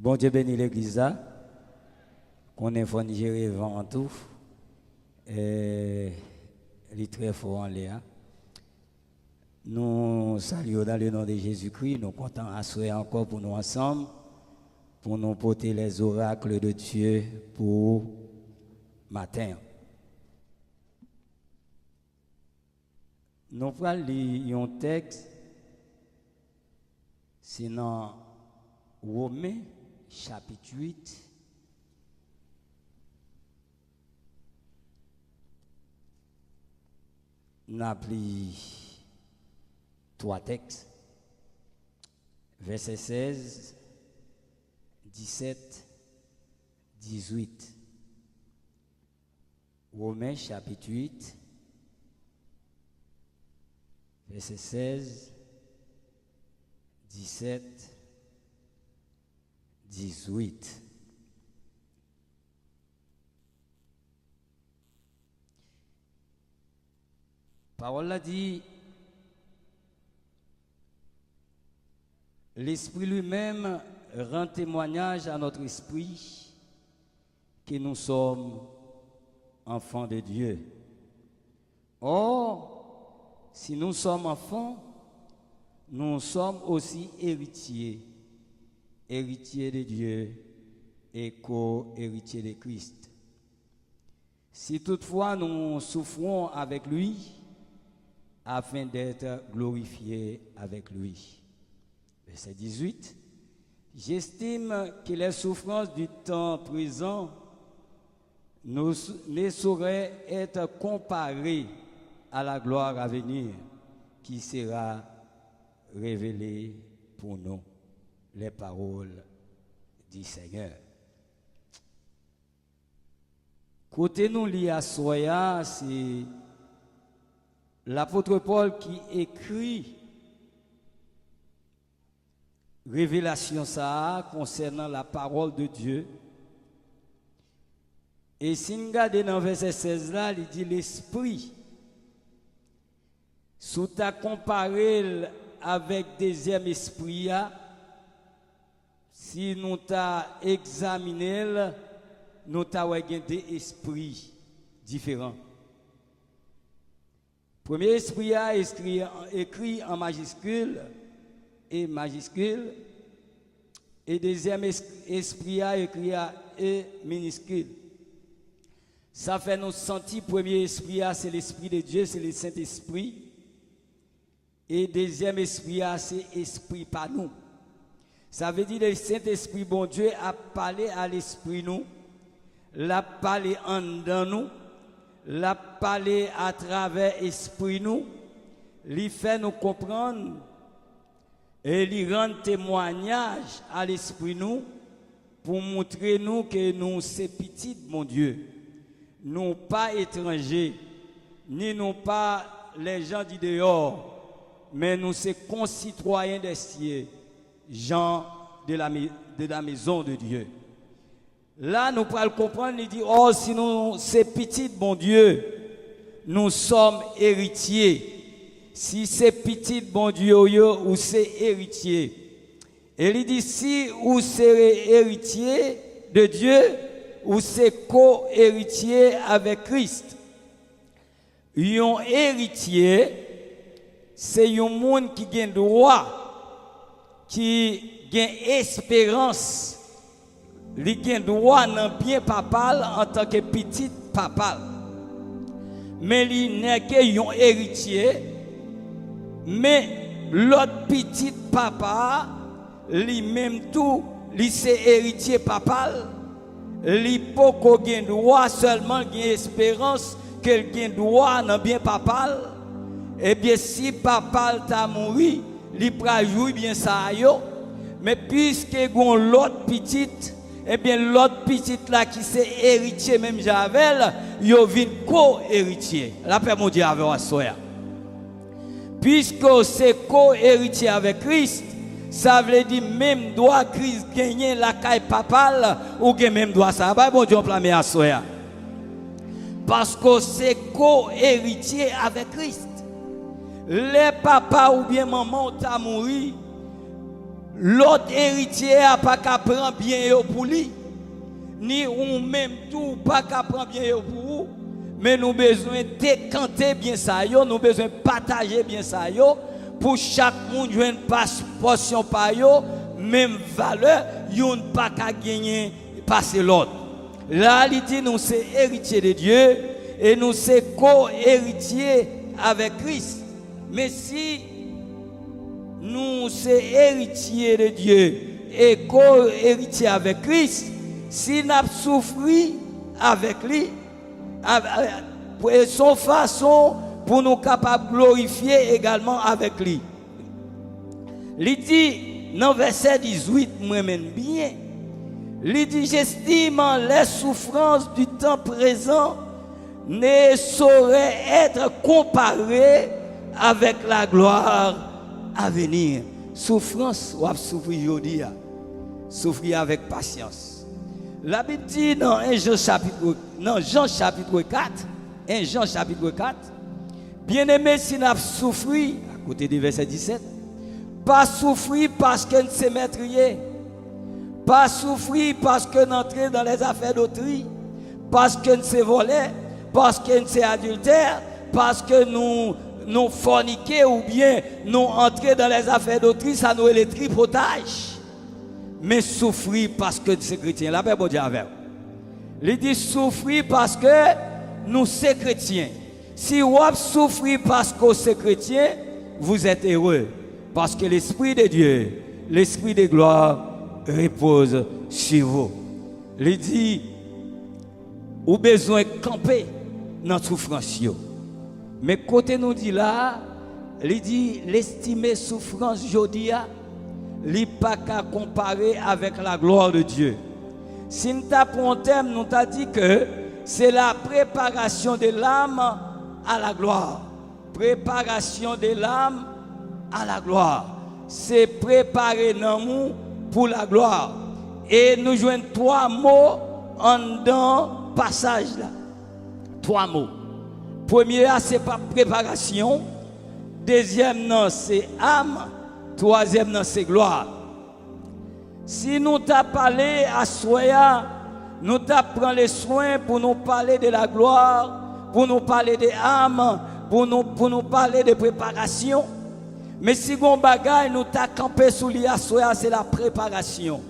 Bon Dieu bénit l'église là. Qu'on est fort gérer vent en tout. Et il est très fort en l'air. Nous saluons dans le nom de Jésus-Christ. Nous comptons assurer encore pour nous ensemble, pour nous porter les oracles de Dieu pour matin. Nous allons lire un texte, c'est dans Romains chapitre 8. Nous avons pris 3 textes, versets 16, 17, 18. Romains chapitre 8, versets 16, 17, 18. Parole a dit, l'Esprit lui-même rend témoignage à notre esprit que nous sommes enfants de Dieu. Or, si nous sommes enfants, nous sommes aussi héritiers, héritiers de Dieu et co-héritiers de Christ. Si toutefois nous souffrons avec lui, afin d'être glorifiés avec lui. Verset 18. J'estime que les souffrances du temps présent ne sauraient être comparées à la gloire à venir qui sera révélée pour nous. Les paroles du Seigneur. Côté nous liés à Soya, c'est l'apôtre Paul qui écrit révélation ça concernant la parole de Dieu. Et si nous regardons dans verset 16 là, il dit l'esprit. Sous ta comparé avec deuxième esprit, si nous t'a examiné, nous t'a des esprits différents. Premier esprit a écrit en majuscule et majuscule, et deuxième esprit a écrit à E minuscule. Ça fait nous sentir, premier esprit a c'est l'esprit de Dieu, c'est le Saint-Esprit, et deuxième esprit a c'est esprit par nous. Ça veut dire que le Saint-Esprit, bon Dieu, a parlé à l'esprit nous, l'a parlé en dedans nous, l'a parlé à travers l'esprit nous, lui fait nous comprendre et lui rendre témoignage à l'esprit nous pour montrer nous que nous sommes petits, mon Dieu. Nous pas étrangers, ni nous pas les gens du dehors, mais nous sommes concitoyens des cieux, gens de la maison de Dieu. Là, nous pouvons comprendre, il dit, oh, si nous, c'est petit, bon Dieu, nous sommes héritiers. Si c'est petit, bon Dieu, ou c'est héritier. Et il dit, si vous serez héritier de Dieu, ou c'est co-héritier avec Christ. Un héritier, c'est un monde qui a droit, qui a espérance. Il a droit dans bien papal en tant que petit papal. Mais il n'est qu'un héritier. Mais l'autre petit papa, lui-même tout, lui c'est héritier papal. Lui pas qu'il droit seulement qu'il espérance qu'il a droit dans bien papal. Eh bien si papal t'a mouru, il pourra jouer bien ça yo. Mais puisque gon l'autre petite, eh bien l'autre petite là qui c'est héritier même Javel, yo vient co-héritier. La paix mon Dieu avec Soya. Puisque c'est co-héritier avec Christ, ça veut dire même droit Christ gagner la caille papale ou même droit ça. Bah bon Dieu on plame à Soya. Parce que c'est co-héritier avec Christ. Les papas ou bien maman t'a mouru, l'autre héritier a pas qu'à prendre bien yo pour lui, ni ou même tout pas qu'à prendre bien yo pour vous, mais nous besoin décanter bien ça yo, nous besoin partager bien ça yo, pour chaque monde joindre une portion par yo, même valeur, yon pas qu'à gagner passer l'autre. Là, il dit nous c'est héritier de Dieu et nous c'est co-héritier avec Christ. Mais si nous sommes héritiers de Dieu et co-héritiers avec Christ, si nous souffrons avec lui, son façon pour nous capables de glorifier également avec lui. Il dit dans verset 18, moi-même bien, il dit j'estime les souffrances du temps présent ne sauraient être comparées avec la gloire à venir. Souffrance, ou souffrir aujourd'hui, souffrir avec patience. La Bible dit dans Jean chapitre 4, 1 Jean chapitre 4, bien-aimé, si nous avons souffert, à côté du verset 17, pas souffrir parce que nous sommes maîtriers, pas souffrir parce que nous entrons dans les affaires d'autrui, parce que nous sommes volés, parce que nous sommes adultères, parce que nous forniquer ou bien nous entrer dans les affaires d'autrui, ça nous est le tripotage. Mais souffrir parce que c'est chrétien. La paix, bon Dieu avec vous. Il dit souffrir parce que nous sommes chrétiens. Si vous souffrez parce que c'est chrétien, vous êtes heureux. Parce que l'Esprit de Dieu, l'Esprit de gloire repose sur vous. Il dit, vous avez besoin de camper dans la souffrance. Mais côté nous dit là, il dit l'estimer souffrance aujourd'hui, il n'est pas qu'à comparer avec la gloire de Dieu. Si nous avons un thème, nous avons dit que c'est la préparation de l'âme à la gloire. Préparation de l'âme à la gloire. C'est préparer l'amour pour la gloire. Et nous jouons 3 mots en dans passage là. 3 mots. Premier, c'est pas préparation. Deuxième, non, c'est âme. Troisième, non, c'est gloire. Si nous t'avons parlé à Soya, nous t'avons les soins pour nous parler de la gloire, pour nous parler de âme, pour nous parler de préparation. Mais si on bagaille, nous t'avons campé sous l'IA Soya, c'est la préparation.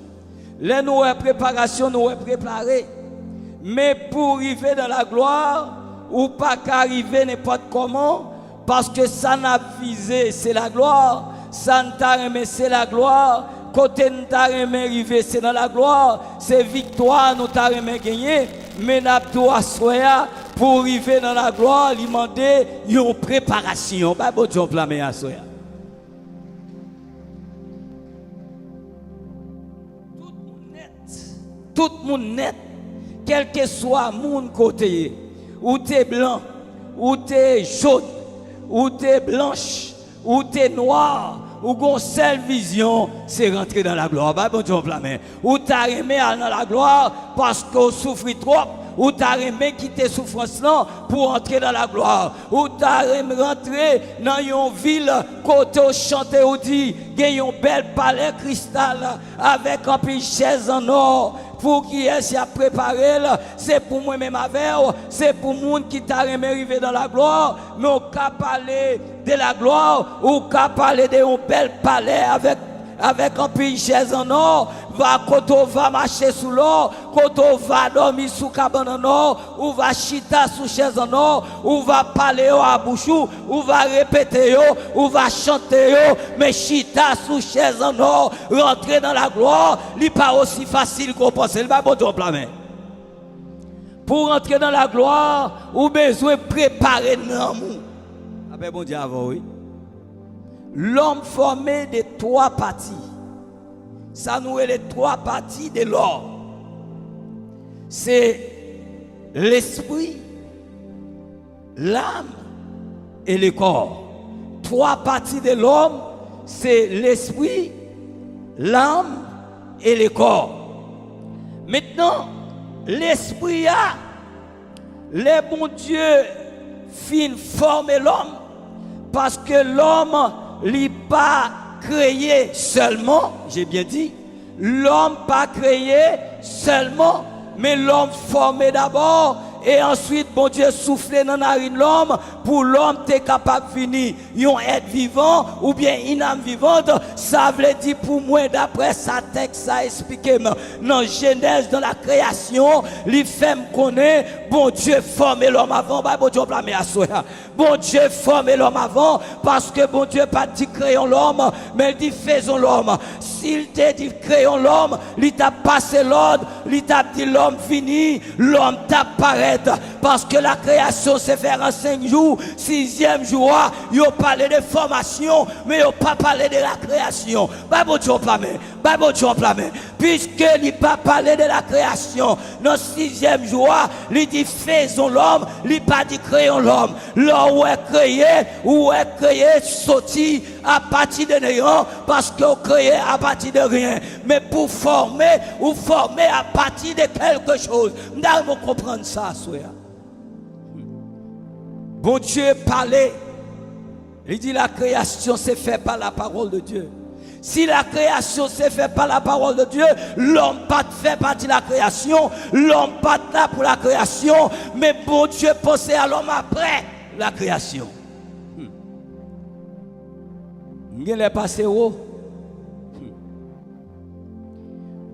Là, nous avons préparation, nous avons préparé. Mais pour arriver dans la gloire, ou pas qu'arriver n'importe comment, parce que ça n'a visé, c'est la gloire. Ça n'a aimé, c'est la gloire. Côté nous t'a aimé arriver, c'est dans la gloire. C'est victoire, nous t'a aimé gagner. Mais nous avons soya pour arriver dans la gloire, il demander une préparation. Bah, bon Dieu, blâmer à soya. Tout le monde net, quel que soit mon côté, ou t'es blanc, ou t'es jaune, ou t'es blanche, ou t'es noir, ou gon seule vision, c'est rentrer dans la gloire. Bah, bon Dieu, blâmer. Ou t'as aimé aller dans la gloire parce qu'on souffre trop. Ou t'as aimé quitter souffrance là pour entrer dans la gloire. Ou t'as aimé rentrer dans une ville côté au chanter ou dit, gagne un bel palais cristal avec un peu chaise en or. Pour qui est-ce a préparé, c'est pour moi-même avec, c'est pour le monde qui t'a arrivé dans la gloire, mais on peut parler de la gloire, ou peut parler d'un bel palais avec un peu chaise en or, quand on va marcher sous l'or, quand on va dormir sous cabane en or, ou va chita sous chaise en or, ou va parler à bouchou, ou va répéter, ou va chanter, mais chita sous chaise en or, rentrer dans la gloire, n'est pas aussi facile qu'on pense. Le bon Dieu blâmer. Pour entrer dans la gloire, ou besoin de préparer l'amour. Ah ben bon Dieu avant, oui. L'homme formé de 3 parties. Ça nous est les 3 parties de l'homme. C'est l'esprit, l'âme et le corps. 3 parties de l'homme, c'est l'esprit, l'âme et le corps. Maintenant, l'esprit a, le bon Dieu fin former l'homme parce que l'homme n'est pas créé seulement, j'ai bien dit, l'homme pas créé seulement, mais l'homme formé d'abord. Et ensuite, bon Dieu soufflé dans la narine l'homme pour l'homme t'es capable de finir un être vivant ou bien une âme vivante. Ça veut dire pour moi, d'après sa texte, ça explique dans Genèse, dans la création, les femmes connaissent, bon Dieu formé l'homme avant, bon Dieu blâme à soi. Bon Dieu formé l'homme avant parce que bon Dieu pas dit créons l'homme, mais il dit faisons l'homme. S'il t'a dit créons l'homme, il t'a passé l'ordre, il t'a dit l'homme fini, l'homme t'apparaît. Parce que la création s'est faite en 5 jours, 6e jour, il a parlé de formation, mais il n'a pas parlé de la création. Puisque il n'a pas parlé de la création, dans 6e jour, il dit faisons l'homme, il n'a pas dit créons l'homme. L'homme est créé, sorti à partir de néant, parce qu'on créé à partir de rien. Mais pour former, ou former à partir de quelque chose. Nous devons comprendre ça. Bon Dieu parlait. Il dit la création s'est faite par la parole de Dieu. Si la création s'est faite par la parole de Dieu, l'homme pas fait partie de la création, l'homme pas là pour la création, mais bon Dieu pensait à l'homme après la création. Il est passé où?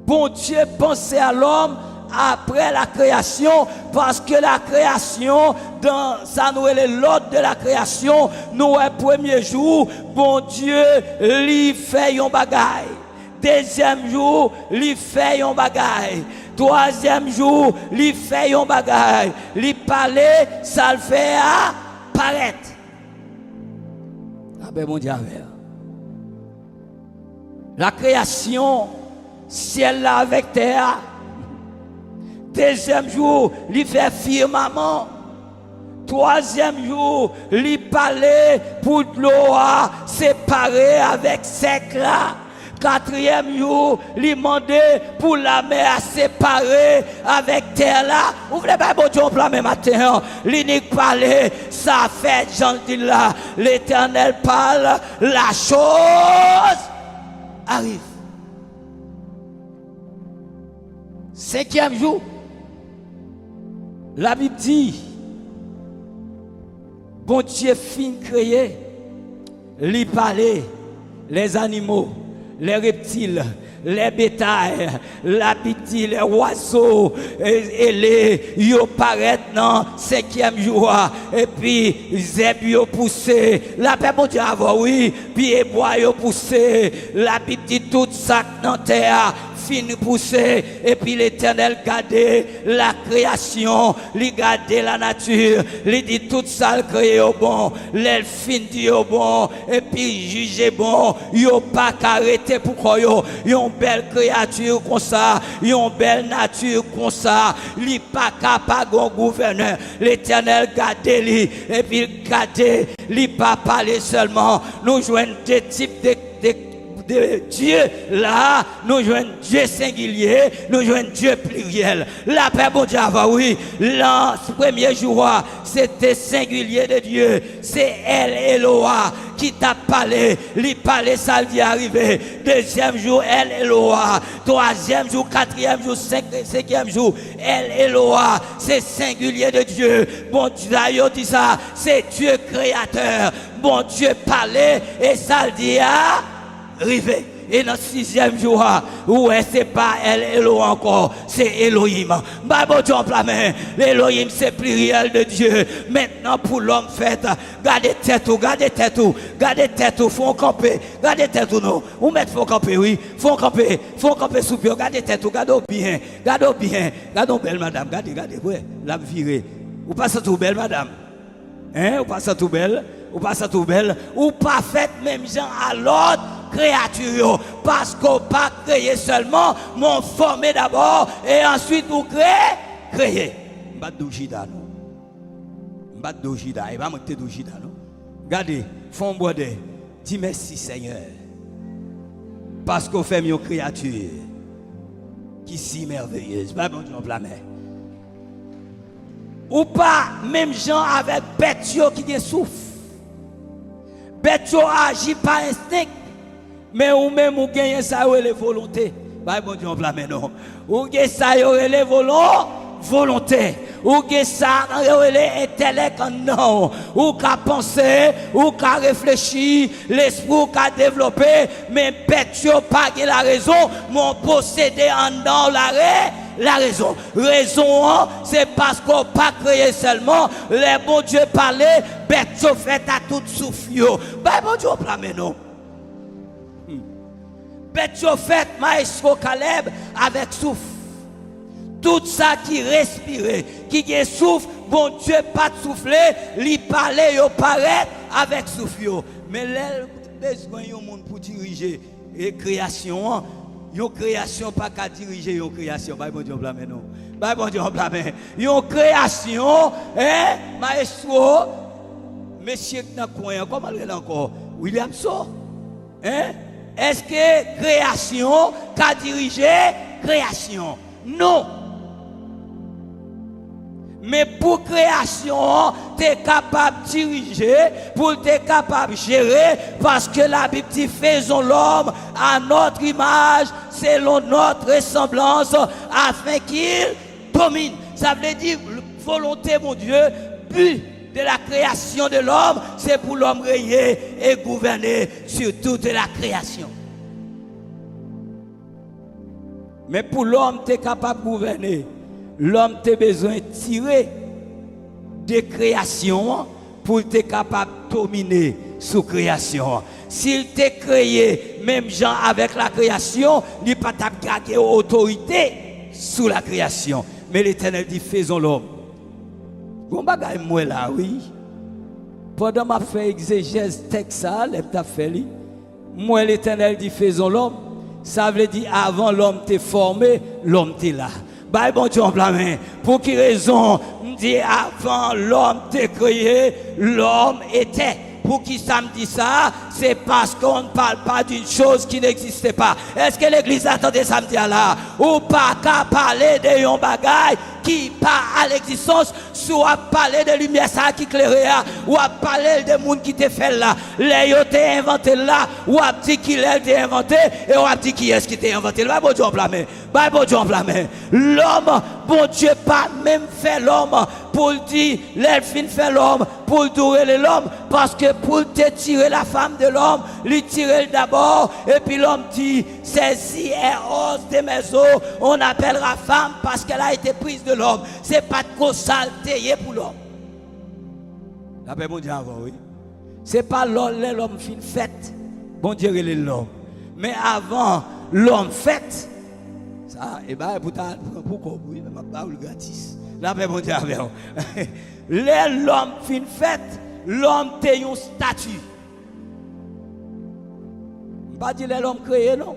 Bon Dieu pensait à l'homme après la création, parce que la création, dans ça nous est l'ordre de la création, nous est premier jour, bon Dieu lui fait un bagaille. Deuxième jour, lui fait un bagaille. Troisième jour, lui fait un bagaille. Lui parler, ça le fait apparaître. Ah ben mon Dieu, la création, ciel là avec terre. Deuxième jour, il fait firmament. Troisième jour, il parlait pour l'eau séparée avec sec là. Quatrième jour, il demandait pour la mer à séparer avec terre là. Vous voulez pas bon Dieu plan même matin. L'unique parler, ça fait gentil là. L'Éternel parle, la chose arrive. 5e jour, la Bible dit, bon Dieu fin créé, lui parler, les animaux, les reptiles, les bétails, la Bible dit, les oiseaux, et les, ils paraissent dans 5e jour, et puis, zèbres ils poussé, la paix bon Dieu avant, oui, puis les bois ils poussé, la Bible dit, tout ça dans terre, fin poussé, et puis l'Éternel gardait la création, il gardait la nature, il dit tout ça le créé au bon, l'elle fin dit au bon, et puis juger bon, yo pas qu'arrêter pourquoi yo, yon belle créature comme ça, yon belle nature comme ça, li pas capable un gouverneur, l'Éternel gardait lui, et puis gardait, li pas parler seulement, nous jouons des types de Dieu là, nous jouons Dieu singulier, nous jouons Dieu pluriel. La paix bon Dieu, oui, le premier jour, c'était singulier de Dieu, c'est El Eloah qui t'a parlé, lui parler, ça lui est arrivé. Deuxième jour, El Eloah. Troisième jour, quatrième jour, cinquième jour, El Eloah, c'est singulier de Dieu. Bon Dieu, d'ailleurs dit ça, c'est Dieu créateur. Bon Dieu parlait et ça lui dit arrivé. Et dans 6e jour, ouais, c'est pas Elohim encore, c'est Elohim. Bah, bon Dieu, l'Elohim, c'est pluriel de Dieu. Maintenant, pour l'homme fait, gardez tête ou, gardez tête ou, gardez tête ou, faut camper, gardez tête ou non. Ou mettre faut camper, oui, faut camper sous pied, gardez tête ou, gardez bien, gardez belle madame, gardez, ouais, la virée. Ou pas ça tout belle madame, hein, ou pas ça tout belle, ou pas fait même gens à l'autre créature, parce qu'on pas créé seulement, mais formé d'abord et ensuite vous créez. Mbadojida non. Mbadojida, et va monter dojida non. Regardez, font boire dis merci Seigneur, parce qu'on fait une créature qui si merveilleuse. Pas bon Dieu blâmer. Ou pas même gens avec bête qui des souffle. Bête agit par instinct. Mais ou même ou gagne ça ou les volontés. Bah bon Dieu on blâme non. Ou gagne ça ou les volonté. Ou gagne ça ou les intellect non. Ou qu'a pensé, ou qu'a réfléchi, l'esprit qu'a développé, mais bête yo pas la raison, mon possédé en dans la raison. Raison, c'est parce qu'on pas créé seulement, les bons Dieu parlaient, bête yo fait à tout souffle. Bah bon Dieu blâme non. Bête yo fait maestro Caleb avec souffle. Tout ça qui respirait, qui souffle, bon Dieu pas de souffler, lui parler, yo paraît avec souffle. Mais les besoin yon monde pour diriger et création, yon création pas qu'à diriger yon création. Bah bon Dieu blâme non. Bah bon Dieu blâme. Yon création, maestro, monsieur dans coin, comment il est encore? Williamson. Est-ce que création qu'a dirigé création? Non. Mais pour création, tu es capable de diriger, pour tu es capable de gérer, parce que la Bible dit faisons l'homme à notre image, selon notre ressemblance, afin qu'il domine. Ça veut dire, volonté, mon Dieu, but de la création de l'homme, c'est pour l'homme régner et gouverner sur toute la création. Mais pour l'homme, tu es capable de gouverner. L'homme a besoin de tirer de création pour être capable de dominer sous création. S'il t'a créé, même gens avec la création, il n'a pas gagné autorité sous la création. Mais l'Éternel dit faisons l'homme. Bon bagay moi là, oui. Pendant ma fait exégèse texte ça, moi l'Éternel dit faisons l'homme. Ça veut dire avant l'homme t'est formé, l'homme t'est là. Bah bon Dieu en blâme. Pour quelle raison? Me dit avant l'homme t'est créé, l'homme était. Pour qui ça me dit ça? C'est parce qu'on ne parle pas d'une chose qui n'existait pas. Est-ce que l'église attendait ça me dit là? Ou pas qu'à parler de yon bagay qui pas à l'existence, soit parler de lumière ça qui éclairait, ou à parler de monde qui te fait là. Les yo t'es inventé là, ou à dit qui l'a inventé, et ou à dit qui est-ce qui t'a inventé. Bah bon Dieu en blâme. Bah bon Dieu en blâme. L'homme, bon Dieu pas même fait l'homme pour dire, l'elfine fait l'homme pour douer l'homme, parce que pour te tirer la femme de l'homme, lui tirer d'abord, et puis l'homme dit, celle-ci est os de mes os, on appellera femme parce qu'elle a été prise de l'homme. C'est pas de cause saleté pour l'homme. La paix, bon Dieu, avant, oui. C'est pas l'homme fin fait, bon Dieu, il est l'homme. Mais avant l'homme fait, ça, et bien, pourquoi, oui, mais ma parole gratis. La paix, bon Dieu, avant. L'homme fin fait, l'homme t'es un statut. Pas dire l'homme créé, non.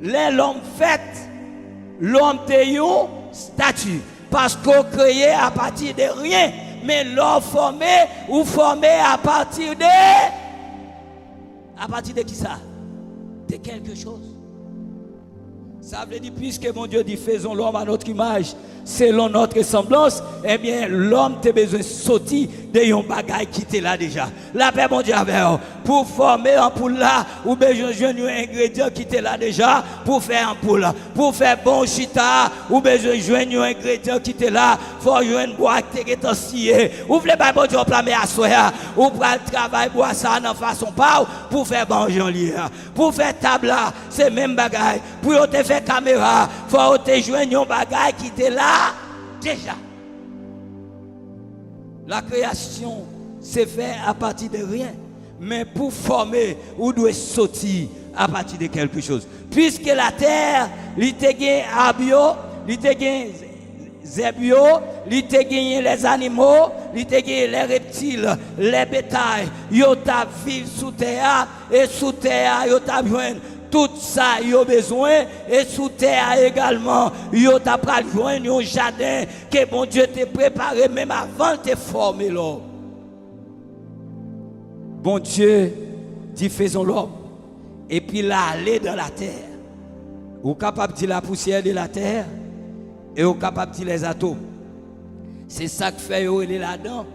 L'homme fait, l'homme t'es un statut. Parce qu'on créé à partir de rien. Mais l'homme formé ou formé à partir de. À partir de qui ça? De quelque chose. Ça veut dire, puisque mon Dieu dit, faisons l'homme à notre image, selon notre ressemblance, eh bien, l'homme a besoin de sortir de yon bagay qui était là déjà. La paix, mon Dieu, pour former un poule là, ou besoin de joindre un ingrédient qui était là déjà, pour faire un poule. Pour faire bon chita, ou besoin de joindre un ingrédient qui était là, faut joindre bois qui était scié. Ou voulez pas, mon Dieu, plamer à soi, ou pour le travail, bois ça, en façon pas, pour faire bon janvier. Pour faire table là, c'est même bagay. Pour te faire caméra, faut te joindre un bagay qui était là. Déjà, la création s'est faite à partir de rien, mais pour former, on doit sortir à partir de quelque chose. Puisque la terre, il te gagne abio, il te gagne zébio, il te gagne les animaux, il te gagne les reptiles, les bétails, yo ta vivre sous terre et sous terre yo ta joindre. Tout ça, il y a besoin, et sous terre également, il y a un jardin que bon Dieu t'a préparé même avant de te former l'homme. Bon Dieu dit faisons l'homme, et puis là, aller dans la terre. Ou capable de dire la poussière de la terre, et ou capable de dire les atomes. C'est ça que fait il est là-dedans,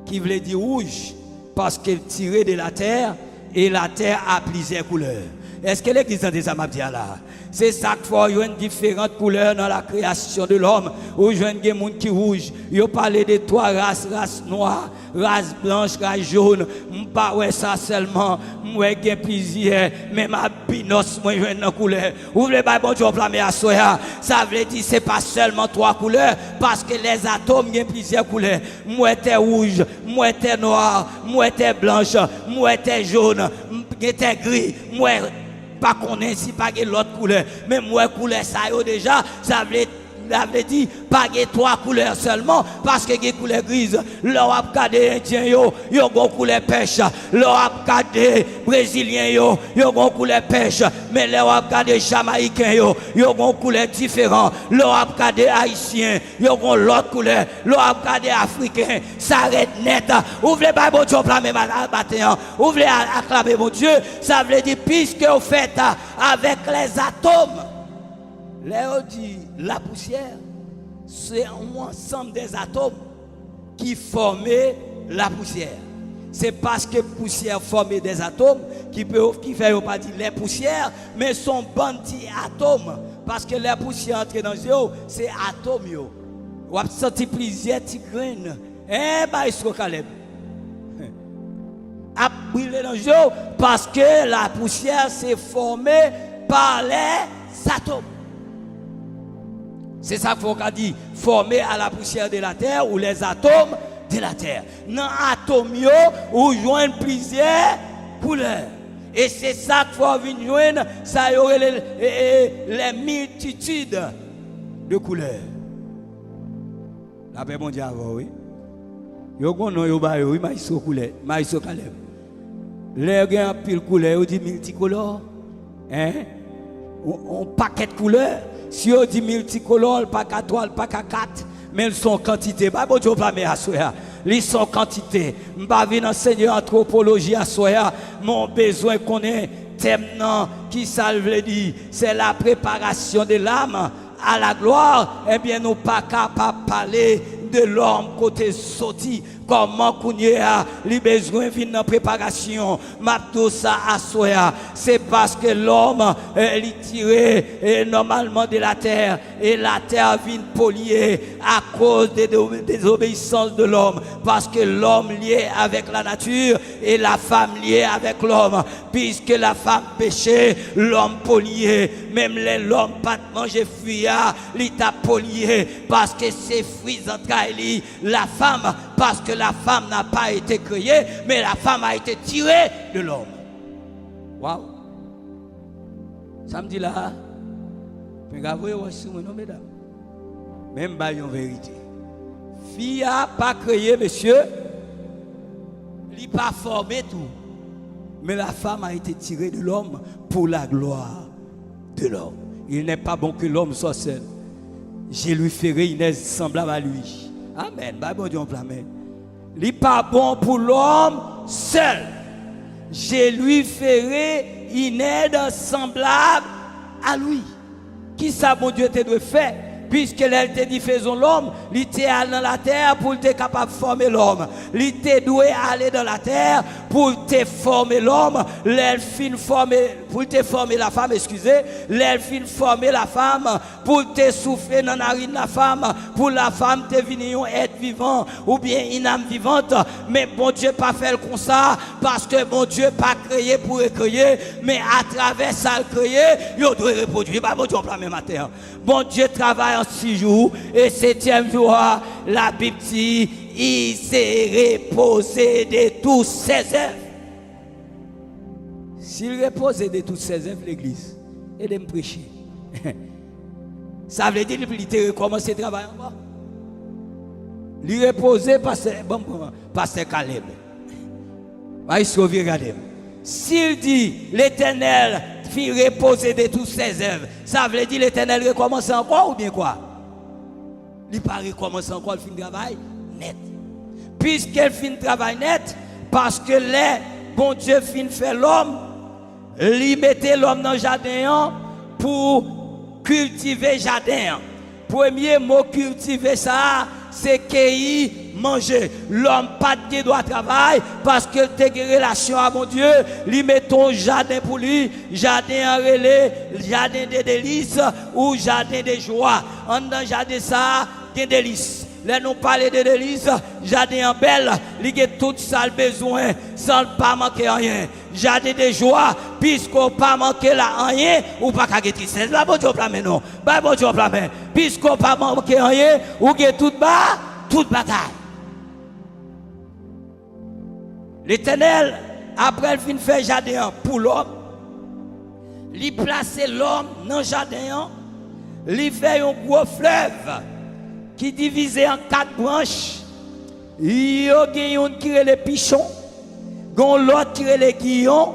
qui veut dire rouge, parce qu'il tirait de la terre, et la terre a plusieurs couleurs. Est-ce que l'église a des amabdia là? C'est ça qu'il faut, il y a différentes couleurs dans la création de l'homme. Ou il y a des gens qui rouge. Il a parlé de trois races, race noire, race blanche, race jaune. Je ne pas ça seulement. Je suis plusieurs. Mais ma binos, moi, je suis dans couleur. Vous voulez pas bon Dieu flammer à soya? Ça veut dire que ce n'est pas seulement trois couleurs. Parce que les atomes ont plusieurs couleurs. Moi, j'étais rouge, moi, j'étais noir, moi, j'étais blanche, moi, j'étais jaune, j'étais gris, moi, pas qu'on ait si pas l'autre couleur, mais moi couleur ça y déjà, ça veut dire pas trois couleurs seulement, parce que les couleurs grises, l'on a regardé indien yo gon couleur pêche, l'on a regardé brésilien yo gon couleur pêche, mais l'on a regardé jamaïcain yo gon couleur différent, l'on a regardé haïtien yo gon l'autre couleur, l'on a regardé africain, ça arrête net. Ouvrez pas bon Dieu blâmer matin, ouvrez acclamer mon Dieu, ça veut dire puisque vous faites avec les atomes. Là, on dit la poussière, c'est un ensemble des atomes qui forment la poussière. C'est parce que la poussière forme des atomes qui fait pas dire les poussières, mais son bandit atomes. Parce que la poussière entre dans eux, c'est atomes. On a senti plusieurs petits graines. Maestro Caleb. A brûlé dans eux parce que la poussière s'est formée par les atomes. C'est ça qu'il faut dire, formé à la poussière de la terre ou les atomes de la terre. Dans l'atome, on joint plusieurs couleurs. Et c'est ça qu'il faut venir joindre, ça y aurait les multitudes de couleurs. La paix mondiale, oui. Yo gono yo ba yo, maïso couleur, maïso Caleb. Les gens ont pile couleur, on dit multicolore. Hein? On paquet de couleurs. Si on dit multicolore, pas qu'à 3, pas qu'à 4, mais ils sont quantité. Bah, bon Dieu, pas mais à soya. Ils sont quantité. M'ba venir enseigner anthropologie à soya. Mon besoin qu'on ait thème qui ça veut dire, c'est la préparation de l'âme à la gloire. Eh bien, nous pas capable de parler de l'homme côté sorti. Comment qu'on a les besoins viennent dans préparation. Mapto ça à soya. C'est parce que l'homme est tiré normalement de la terre et la terre vient polier à cause des désobéissances de l'homme. Parce que l'homme lié avec la nature et la femme liée avec l'homme. Puisque la femme péchait, l'homme polié. Même l'homme pas manger fuyard, il t'a polié parce que c'est fruits entraillis la femme. Parce que la femme n'a pas été créée, mais la femme a été tirée de l'homme. Waouh! Samedi là, regardez, non, mesdames. Même pas une vérité. Fille n'a pas créé, monsieur. Il n'a pas formé tout. Mais la femme a été tirée de l'homme pour la gloire de l'homme. Il n'est pas bon que l'homme soit seul. Je lui ferai une aise semblable à lui. Amen. Bah, bon Dieu, amen. Il n'est pas bon pour l'homme seul. Je lui ferai une aide semblable à lui. Qui ça, mon Dieu, te doit faire? Puisque elle te dit faisons l'homme, il était allé dans la terre pour être capable de former l'homme. Il était doué aller dans la terre pour te former l'homme. L'elfine former pour te former la femme, excusez. L'elfine former la femme pour te souffler dans la narine la femme. Pour la femme te venir être vivant ou bien une âme vivante. Mais bon Dieu pas faire comme ça parce que bon Dieu pas créé pour créer, mais à travers ça créé, il doit reproduire. Bah bon Dieu en même matin. Bon Dieu travaille en 6 jours et 7e jour, la Bible dit, il s'est reposé de tous ses œuvres. S'il reposait de toutes ses œuvres, l'église, et de me prêcher. Ça veut dire qu'il a recommencé le travail encore. Il reposait parce que Caleb. Il se regarde. S'il dit l'Éternel fit reposer de toutes ses œuvres, ça veut dire l'Éternel recommence encore ou bien quoi? Il ne pas recommencer encore le fin de travail net. Puisqu'elle fin de travail net, parce que les bon Dieu fin fait l'homme, il mettait l'homme dans le jardin pour cultiver le jardin. Premier mot cultiver ça, c'est qu'il manger. L'homme pas de doit travailler parce que tu as une relation à mon Dieu. Lui met ton jardin pour lui, jardin en relais, jardin de délices ou jardin de joie. En dans jardin ça, des délices. Là nous parler de délices, jardin en belle, il a tout ça le besoin sans pas manquer rien. Jardin de joie, puisqu'on pas manquer là rien ou pas qu'à tristesse. Là bon Dieu blâme non. Bah bon Dieu blâme. Puisqu'on pas manquer rien ou que tout bas, toute bataille. L'Éternel, après il fin faire jardin pour l'homme, il place l'homme dans le jardin, il fait un gros fleuve qui divisé en 4 branches. Il y a un qui est le pichon, l'autre qui est le guillon,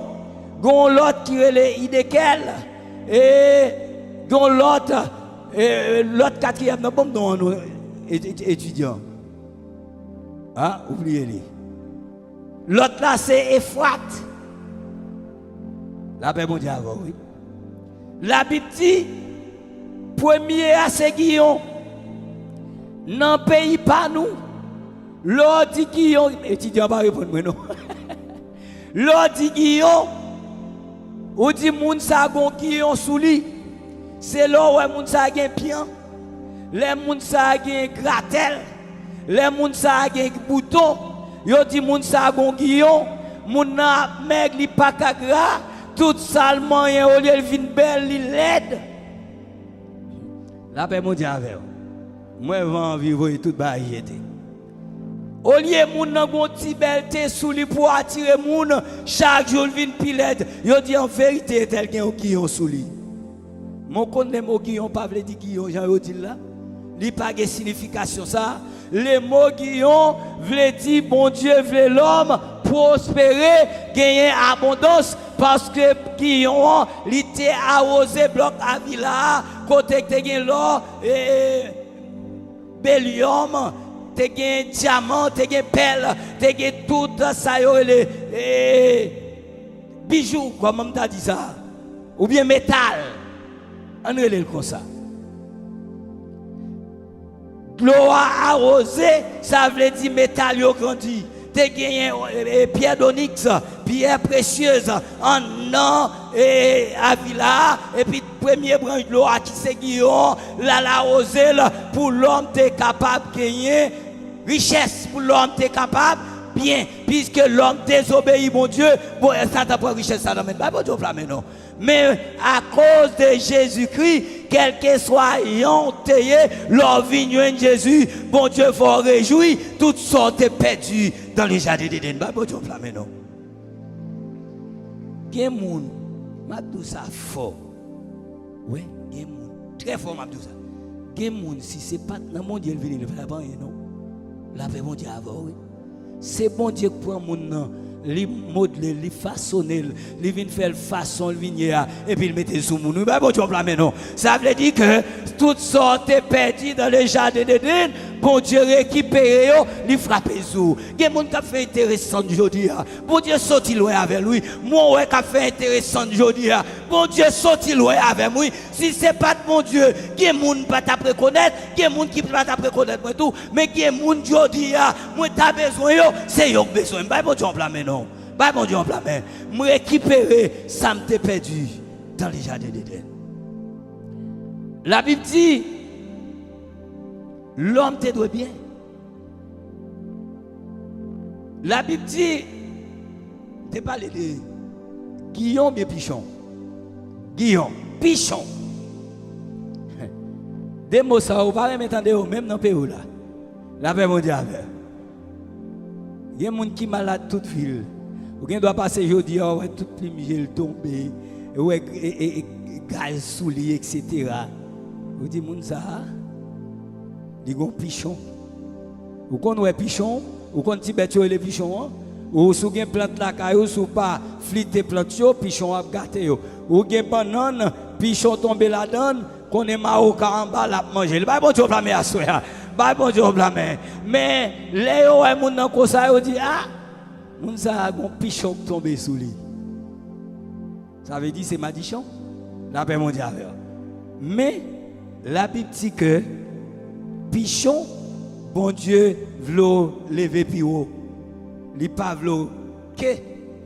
l'autre qui est le idékel, et l'autre quatrième, non, bon, non, étudiant. Ah, oubliez-les. L'autre là, c'est Ephrate. La paix mondiale, oui. La Bible dit, premier à c'est Guillaume. Dans le pays pas nous. L'autre dit Guillaume. Étudiant, pas répondre, moi non. L'autre dit Guillaume. Ou dit, moun sa gon Guillaume sous lui. C'est là où moun sa gen pian. Les moun sa gen gratel. Les moun sa gen bouton. Yo dit moun sa gon Guillaume. Moun na meg li pa ka gras. Tout salement yen au lieu vin belle li laide. La paix mondiale avec. Moi van vivre tout ba jeté. Au lieu moun nan gon ti belte sou li pour attirer moun chaque jour vin pilette. Yo dit en vérité tel gen ou Guillaume sou li. Mon connaît mot Guillaume pas vle di Guillaume Jean yo dit là. Li pa gen signification ça. Les mots Guillaume vle di bon Dieu vle l'homme prospérer, gagner abondance parce que Guillaume li te arrosé bloc à villa côté te gen l'or et bélium, te gen diamant, te gen perle, te gen tout ça yo les bijoux comme on t'a dit ça ou bien métal. On relève comme ça. L'eau arrosé, ça veut dire métal yo grandi. Te gagné pierre d'onyx, pierre précieuse, en an et avila, et puis premier branche de l'eau qui c'est Guillaume, la rosée pour l'homme t'es capable de gagner richesse pour l'homme t'es capable bien, puisque l'homme désobéit mon Dieu, bon ça t'a pas richesse ça n'amène pas bon Dieu blâme non. Mais à cause de Jésus-Christ, quel que soit yon teye, leur vigne Jésus, bon Dieu faut réjouir, toutes sortes perdues dans les jardins d'Éden. Bah bon Dieu blâme non. Gen moun, m'abdou ça fort. Oui, gen moun, très fort m'abdou ça. Gen moun si c'est pas dans mon Dieu venir le faire pas non. La paix mon Dieu avant oui. C'est bon Dieu qui prend mon nom. Li modeler, li façonner, li vient faire façon le vignier et puis il mettait sous mon nous. Bon Dieu blâme non. Ça veut dire que toutes sortes perdues dans les jardins d'Éden, bon Dieu récupère yo, li frappe sous. Gen moun qui fait intéressant aujourd'hui. Bon Dieu sorti loin avec lui. Moi ouais qui fait intéressant aujourd'hui. Bon Dieu sorti loin avec moi. Si c'est pas de mon Dieu, gen moun pas t'a reconnaître, gen moun qui pas t'a reconnaître moi tout, mais gen moun aujourd'hui moi t'as besoin yo, c'est yo besoin. Bon Dieu blâme non. Bah mon Dieu en plein main. Me récupérer ça m'était perdu dans les jardins d'Éden. La Bible dit l'homme te doit bien. La Bible dit t'es parlé de Guillaume et Pichon. Guillaume, Pichon. Des mots ça vous pas m'entendre même dans pays là. La paix mondiale. Il y a des gens qui sont malades toute ville. Ou bien doit passer aujourd'hui, ouais tout lumière tomber, ouais gaz sous lit etc. Vous dites moun ça, ils ont pichon. Ou qu'on ouais pichon, ou qu'on tibet les pichons, ou sous gen plante la caillou sous pas fliter plante yo, pichon a gâté yo. Ou gen banane, pichon tomber la donne, qu'on est marocain en bas la manger. Bah bon Dieu blâmer à soi. Bah bon Dieu blâmer. Mais les yo ouais moun nan ko ça yo dit ah moun sa a gon pichon tombé sous lui. Ça veut dire c'est madichon. La paix mondiale. Mais la Bible dit que pichon bon Dieu veut lever plus haut. Il pas veut que,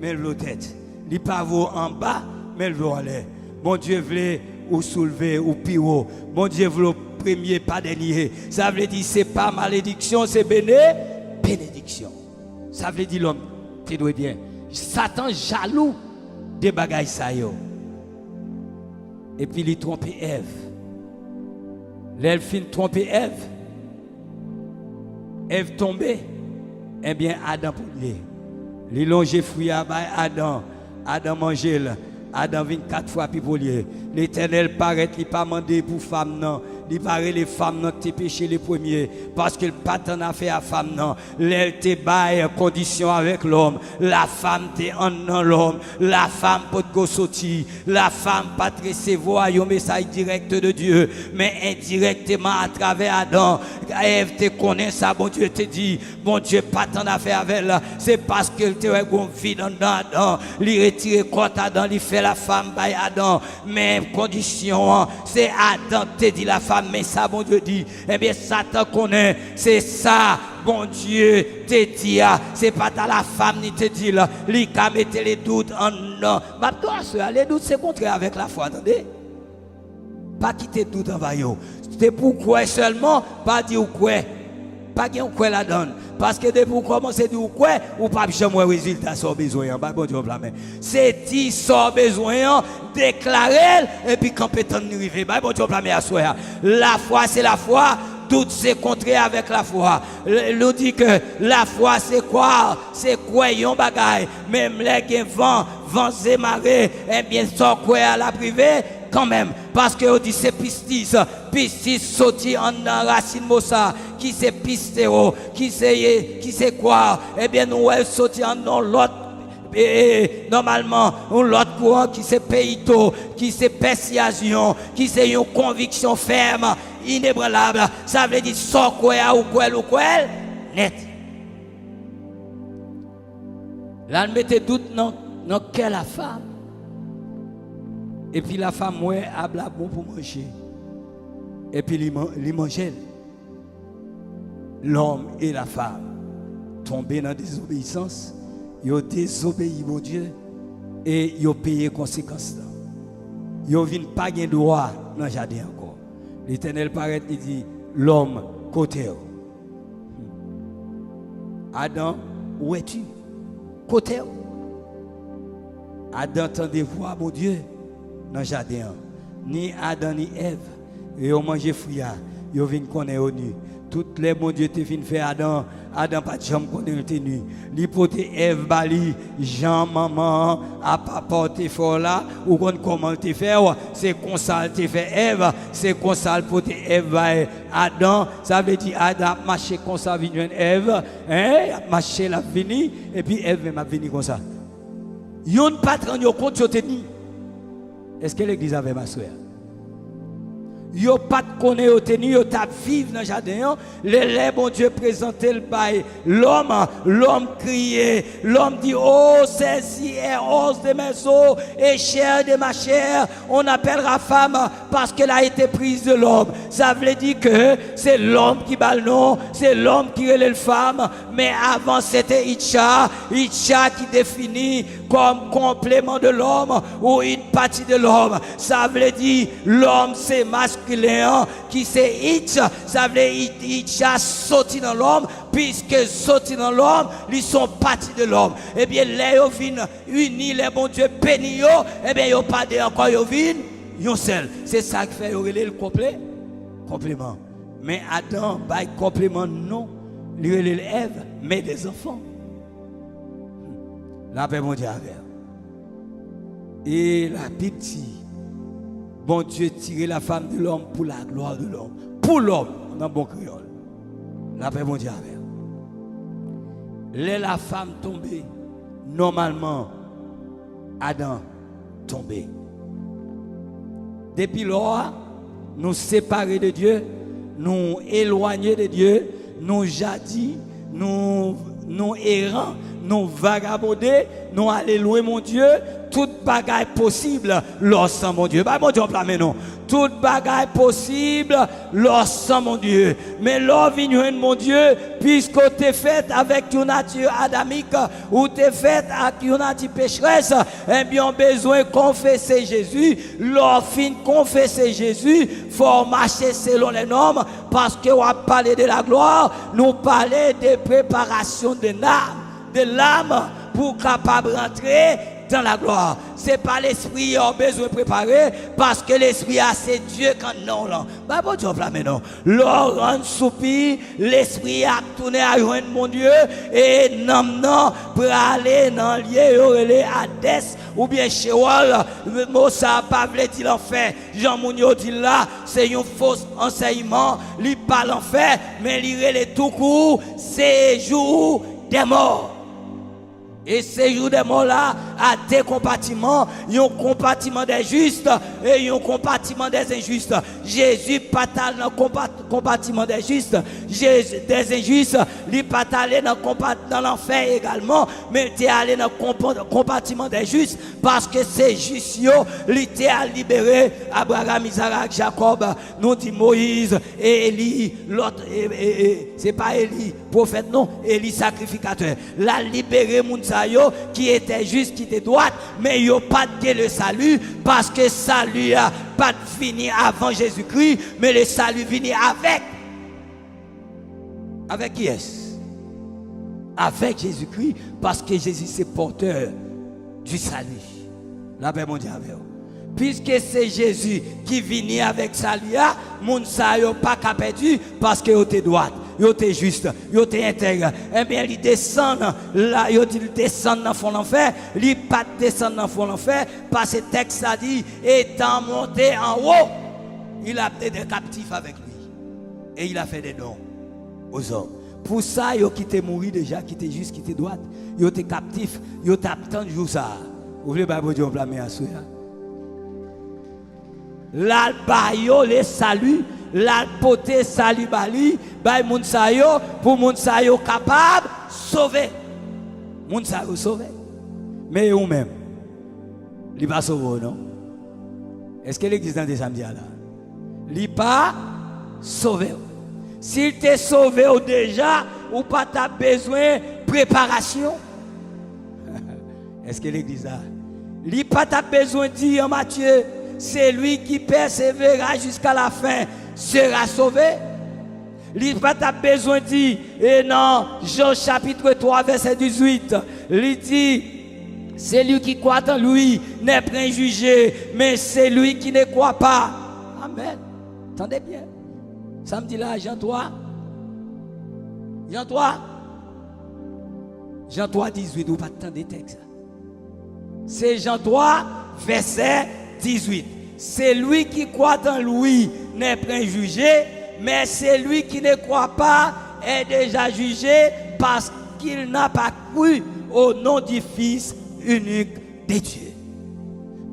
mais il veut tête. Il pas veut en bas, mais il veut en l'air. Bon Dieu veut ou soulever ou plus haut. Bon Dieu veut premier, pas dernier. Ça veut dire c'est pas malédiction, c'est bénédiction. Ça veut dire l'homme, tu dois bien. Satan jaloux des bagailles ça yo. Et puis il trompe Ève. L'elfe trompe Ève. Ève tombée. Eh bien Adam pour lui. Il longe fruit à Adam. Adam mangeait. Adam vient 4 fois plus pour lui. L'Éternel paraît, il pas demandé pour femme non. Il paraît les femmes non te péché les premiers parce que le patron a fait à femme non. Elle te baille condition avec l'homme. La femme te en l'homme. La femme peut te sortir. La femme pas te recevoir un message direct de Dieu, mais indirectement à travers Adam. Ève te connaît ça, bon Dieu te dit, bon Dieu pas t'en a fait avec elle. C'est parce qu'elle te gon vide dans Adam. Il retire contre Adam, il fait la femme by Adam. Mais condition, c'est Adam te dit la femme. Mais ça, bon Dieu dit, eh bien, Satan connaît, c'est ça, bon Dieu te dit, c'est pas dans la femme ni te dit, là, il a mis les doutes en non. Les doutes, c'est contraire avec la foi, attendez. Pas quitter doute en vaillot. C'est pourquoi seulement, pas dire quoi, pas dire quoi la donne. Parce que depuis pour commencer à dire quoi, ou pas jamais résultat sans besoin. Bon Dieu, c'est dit sans besoin, déclarer, et puis quand peut-on nous arriver. Bon Dieu, la foi, c'est la foi. Tout c'est contraire avec la foi. Il dit que la foi c'est quoi? C'est quoi yon bagaille. Même les vent c'est marée, eh bien sans quoi à la privée quand même. Parce que on dit c'est pistis. Pistis sorti en racine mossa. Qui c'est pistéro? Qui c'est quoi? Eh bien nous elle sorti en l'autre. Et normalement, l'autre courant qui c'est péito, qui c'est persuasion, qui c'est une conviction ferme, inébranlable. Ça veut dire sans quoi ou quoi, net. Là, on mettait doute dans quelle la femme. Et puis la femme, ouais, a bon pour manger. Et puis il mangeait. L'homme et la femme tombés dans la désobéissance. Ils ont désobéi mon Dieu et ils ont payé conséquences. Ils n'ont pas de droit dans le jardin encore. L'Éternel paraît et dit l'homme côté. Adam, où es-tu? Côté. Adam tendait voir mon Dieu dans le jardin. Ni Adam ni Ève. Ils ont mangé fruit. Ils ont vu qu'on est au nu. Toutes les bons Dieu te fin fait Adam pas de jambe qu'on est tenu. L'hypothèse Ève bali, Jean maman a pas porté fort là ou comment te faire, c'est comme ça te fait Ève, c'est comme ça pour te Ève Adam, ça veut dire Adam marcher comme ça vient Ève, marcher la venir et puis Ève m'a venir comme ça. Yon pas rendre compte yo tenu. Est-ce que l'église avait ma soeur? Yo pas de connaître au tenu, yo t'a vivre dans le jardin. Les bon Dieu présentait le bail. L'homme criait. L'homme dit, oh, celle-ci est os de mes os et chair de ma chair. On appellera femme parce qu'elle a été prise de l'homme. Ça veut dire que c'est l'homme qui bat le nom, c'est l'homme qui est le femme. Mais avant c'était Itcha qui définit comme complément de l'homme ou une partie de l'homme. Ça veut dire l'homme c'est masculin. Qui c'est Itch, ça veut dire Itcha sorti dans l'homme, puisque sorti dans l'homme, ils sont partis de l'homme. Eh bien, les viennent unis, les bons Dieu bénis, eh bien, ils pas de encore, ils viennent, ils seul. C'est ça qui fait le complément. Mais Adam, by complément, non, il Ève, mais des enfants. La paix, mon Dieu, et la Bible dit, bon Dieu tirer la femme de l'homme pour la gloire de l'homme. Pour l'homme, dans bon créole. La paix, bon Dieu. La femme tombée, normalement, Adam tombé. Depuis lors, nous séparer de Dieu, nous éloigner de Dieu, nous jadis, nous errants, nous vagabonder, nous aller loin mon Dieu. toute bagaille possible lorsque mon Dieu. Bah mon Dieu blâmer non. Toute bagaille possible lorsque mon Dieu. Mais l'homme vient mon Dieu puisque tu es fait avec une nature adamique ou tu es fait avec une nature pécheresse, eh bien besoin de confesser Jésus. L'homme fin confesser Jésus, faut marcher selon les normes parce que on a parlé de la gloire, nous parler de préparation de l'âme pour capable rentrer dans la gloire. C'est pas l'esprit qui a besoin de préparer parce que l'esprit a c'est Dieu quand non là. Bah bon Dieu blâme non. L'orange soupir, l'esprit a tourné à joindre mon Dieu et non pour aller dans lieu relé Hades ou bien Sheol. Mot ça pas veut dire l'enfer. Jean Mounio dit là, c'est un faux enseignement, il parle l'enfer mais il relève tout court, c'est jour des morts. Et ces jours des morts là, à deux compartiments, il y a un compartiment des justes et il y a un compartiment des injustes. Jésus pas allé dans le compartiment des justes, Jésus des injustes, il pas allé dans l'enfer également, mais il est allé dans le compartiment des justes parce que ces justes, il était à libérer Abraham, Isaac, Jacob, nous dit Moïse et Élie, l'autre, c'est pas Élie, prophète non, Élie sacrificateur. La libérer qui était juste, qui était droite, mais il n'y a pas de le salut parce que salut a pas fini avant Jésus-Christ, mais le salut vient avec. Avec qui est-ce? Avec Jésus-Christ, parce que Jésus c'est porteur du salut. La paix mondiale. Puisque c'est Jésus qui vient avec salut, mon salut pas qu'à perdu parce que était droite. Yo t'es juste, yo t'es intègre. Eh bien, il descend là, yo dit il descend dans fond l'enfer, il pas descend dans fond l'enfer parce que le texte a dit étant monté en haut, il a amené des captifs avec lui et il a fait des dons aux hommes. Pour ça, yo qui t'es mourir déjà, qui t'es juste, qui t'es droite, yo t'es captif, yo t'attend jour ça. Vous voulez pas Dieu blâmer à soi. L'alba yo le salut, l'alpoté salut bali, bay moun sa yo pour moun sa yo capable sauver. Moun sa yo sauver. Mais ou même il va sauver non? Est-ce que l'église dans des samedis là? Il pas sauver. S'il t'est sauvé déjà ou pas t'as besoin de préparation. Est-ce que l'église là? Il pas t'as besoin de dire en Matthieu, c'est lui qui persévérera jusqu'à la fin sera sauvé. Il pas t'as besoin de dire, et non, Jean chapitre 3 verset 18, il dit, c'est lui qui croit en lui n'est pas jugé, mais c'est lui qui ne croit pas. Amen. Attendez bien. Samedi là, Jean 3. Jean 3. Jean 3, 18, vous pas attendre des textes. C'est Jean 3, verset 18. C'est lui qui croit en lui n'est pas jugé, mais c'est lui qui ne croit pas est déjà jugé parce qu'il n'a pas cru au nom du Fils unique de Dieu.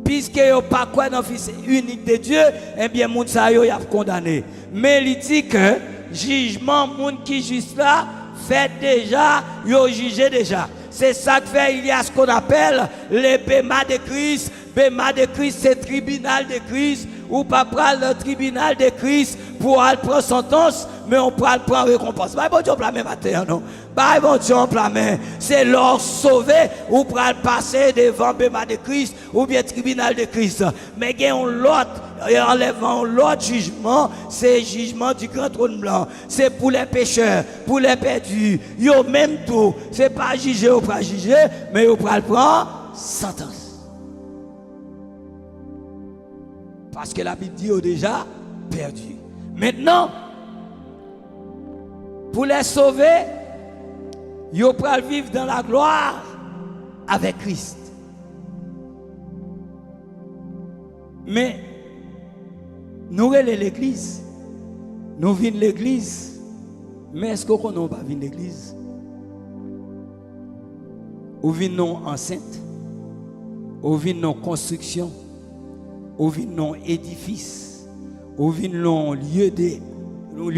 Puisque il n'a pas cru dans le Fils unique de Dieu, eh bien, moun sa yo y a condamné. Mais il dit que jugement, moun qui juste là, fait déjà, yo jugé déjà. C'est ça que fait, il y a ce qu'on appelle le bema de Christ. Bema de Christ, c'est le tribunal de Christ. Ou pas prendre le tribunal de Christ pour aller prendre sentence, mais on peut prendre récompense. Bah, bon Dieu, blâmer matin, non? Bah, bon Dieu, blâmer. C'est leur sauver ou pour aller passer devant Bema de Christ ou bien tribunal de Christ. Mais il y a l'autre, enlevant l'autre jugement, c'est le jugement du grand trône blanc. C'est pour les pécheurs, pour les perdus. Yo même tout. C'est pas juger ou pas juger, mais on peut prendre sentence. Parce que la Bible dit déjà perdu. Maintenant, pour les sauver, ils vont vivre dans la gloire avec Christ. Mais nous relèvons l'église. Nous venons l'église. Mais est-ce qu'on n'a pas vu l'église? Ou venons enceinte? Ou venons construction? Ou venons édifice, ou venons lieu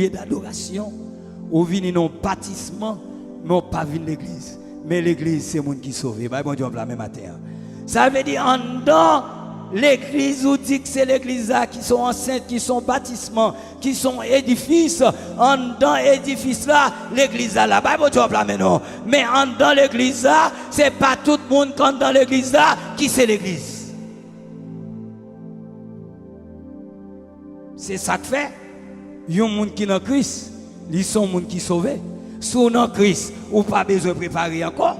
d'adoration, ou venons bâtissement, mais pas venir l'église. Mais l'église, c'est le monde qui sauve. Bon Dieu, la même matin. Ça veut dire en dedans l'église, ou dit que c'est l'église là qui sont enceintes, qui sont bâtissements, qui sont édifices. En dedans édifice là, l'église là, pas pour toi là maintenant. Mais en dedans l'église là, c'est pas tout le monde quand dans l'église là qui c'est l'église. C'est ça que fait. Il y a un monde qui est dans Christ, ils sont monde qui sauvés. Si vous dans Christ, ou pas besoin de préparer encore.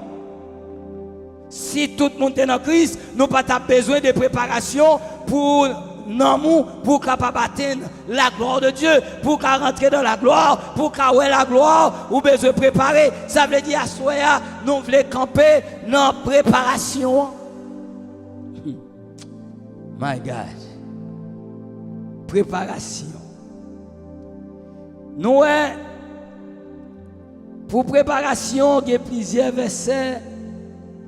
Si tout le monde est dans Christ, nous n'avons pas besoin de préparation pour nous, pour capable atteindre la gloire de Dieu, pour rentrer dans la gloire, pour avoir la gloire, ou besoin de préparer. Ça veut dire à soi, nous voulons camper dans la préparation. My God. Préparation. Nous, pour préparation, il y a plusieurs versets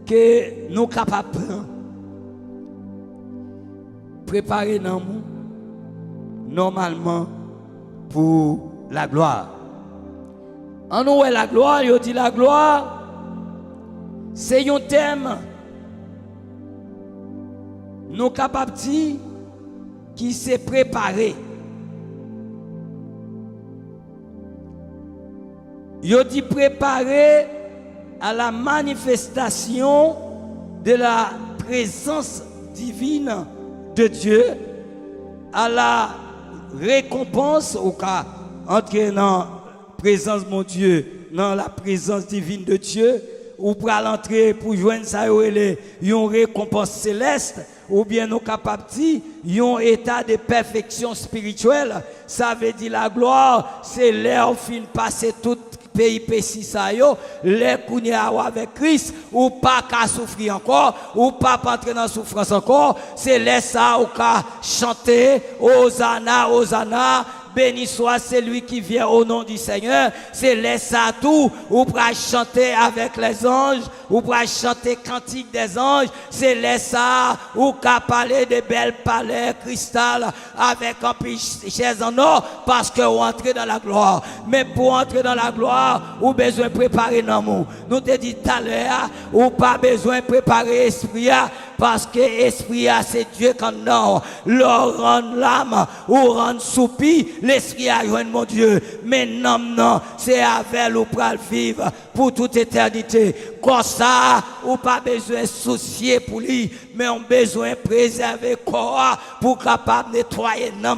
que nous sommes capables de préparer nous normalement pour la gloire. En nous, la gloire, il dit la gloire, c'est un thème nous sommes capables de dire qui s'est préparé. Il dit préparé à la manifestation de la présence divine de Dieu, à la récompense au cas entrer dans la présence de mon Dieu, dans la présence divine de Dieu, ou pour l'entrer pour joindre ça, une récompense céleste, ou bien nous capables de dire un état de perfection spirituelle. Ça veut dire la gloire, c'est l'air fin passer tout pays pessi ça yo, les kounya avec Christ, ou pas qu'à souffrir encore, ou pas entrer dans la souffrance encore, c'est les ça ou qu'à chanter, Hosanna, Hosanna, béni soit celui qui vient au nom du Seigneur. C'est les ça tout, ou pour chanter avec les anges, ou pour chanter cantique des anges. C'est les ça, ou qu'à parler de belles palais cristal avec un chaise en or, parce que vous entrez dans la gloire. Mais pour entrer dans la gloire, vous avez besoin de préparer l'amour. Nous te dit tout à l'heure, ou pas besoin de préparer l'esprit, parce que l'esprit c'est Dieu quand non, leur rend l'âme, ou rend soupi, l'esprit a joint mon Dieu. Mais non, c'est avec nous pour vivre pour toute éternité. Comme ça, ou pas besoin de soucier pour lui, mais on a besoin de préserver le corps pour capable nettoyer non.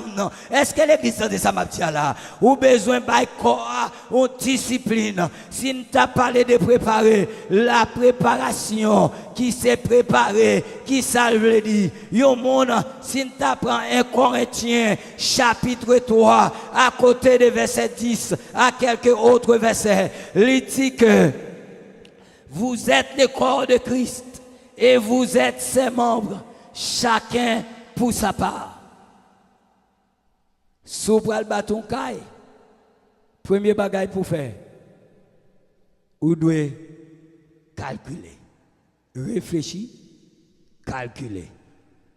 Est-ce que l'église de ça m'a dit là? Ou besoin de corps, ou discipline. Si nous t'a parlé de préparer, la préparation qui s'est préparée, qui ça veut dire? Yo monde, si nous t'apprend 1 Corinthiens chapitre 3, à côté de verset 10, à quelques autres versets, il dit que vous êtes le corps de Christ et vous êtes ses membres, chacun pour sa part. Sous le bâton caille, premier bagage pour faire, vous devez calculer, réfléchir, calculer.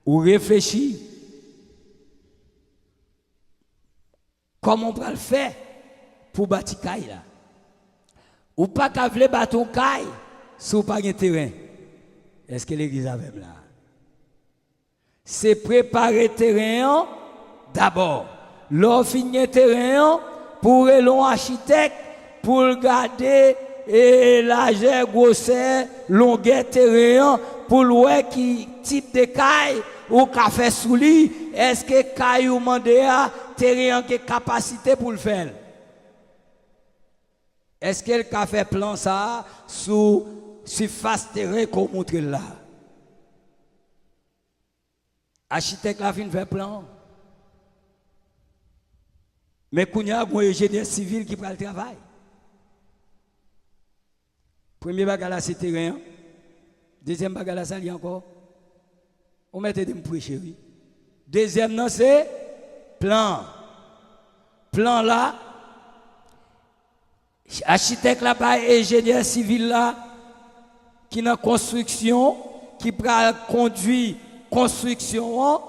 Ou réfléchir, comment on peut le faire pour bâtir caille là. Ou pas qu'à vle bâton caille sous pas de terrain. Est-ce que l'église a même là? C'est préparer terrain d'abord. L'on finit terrain pour l'on architecte pour garder et l'âge grosseur longueur terrain pour voir qui type de caille ou qu'a fait sous lui. Est-ce que caille ou mandé a terrain qui capacité pour le faire? Est-ce qu'elle a fait plan ça sous surface terrain qu'on montre là? Architecte la fin fait plan. Mais qu'on y a un ingénieur civil qui prend le travail. Premier bagage c'est terrain. Deuxième bagage ça li encore. On mettez de me prêcher oui. Deuxième non c'est plan. Plan là architecte là-bas, ingénieur civil là, qui dans construction, qui conduit construction,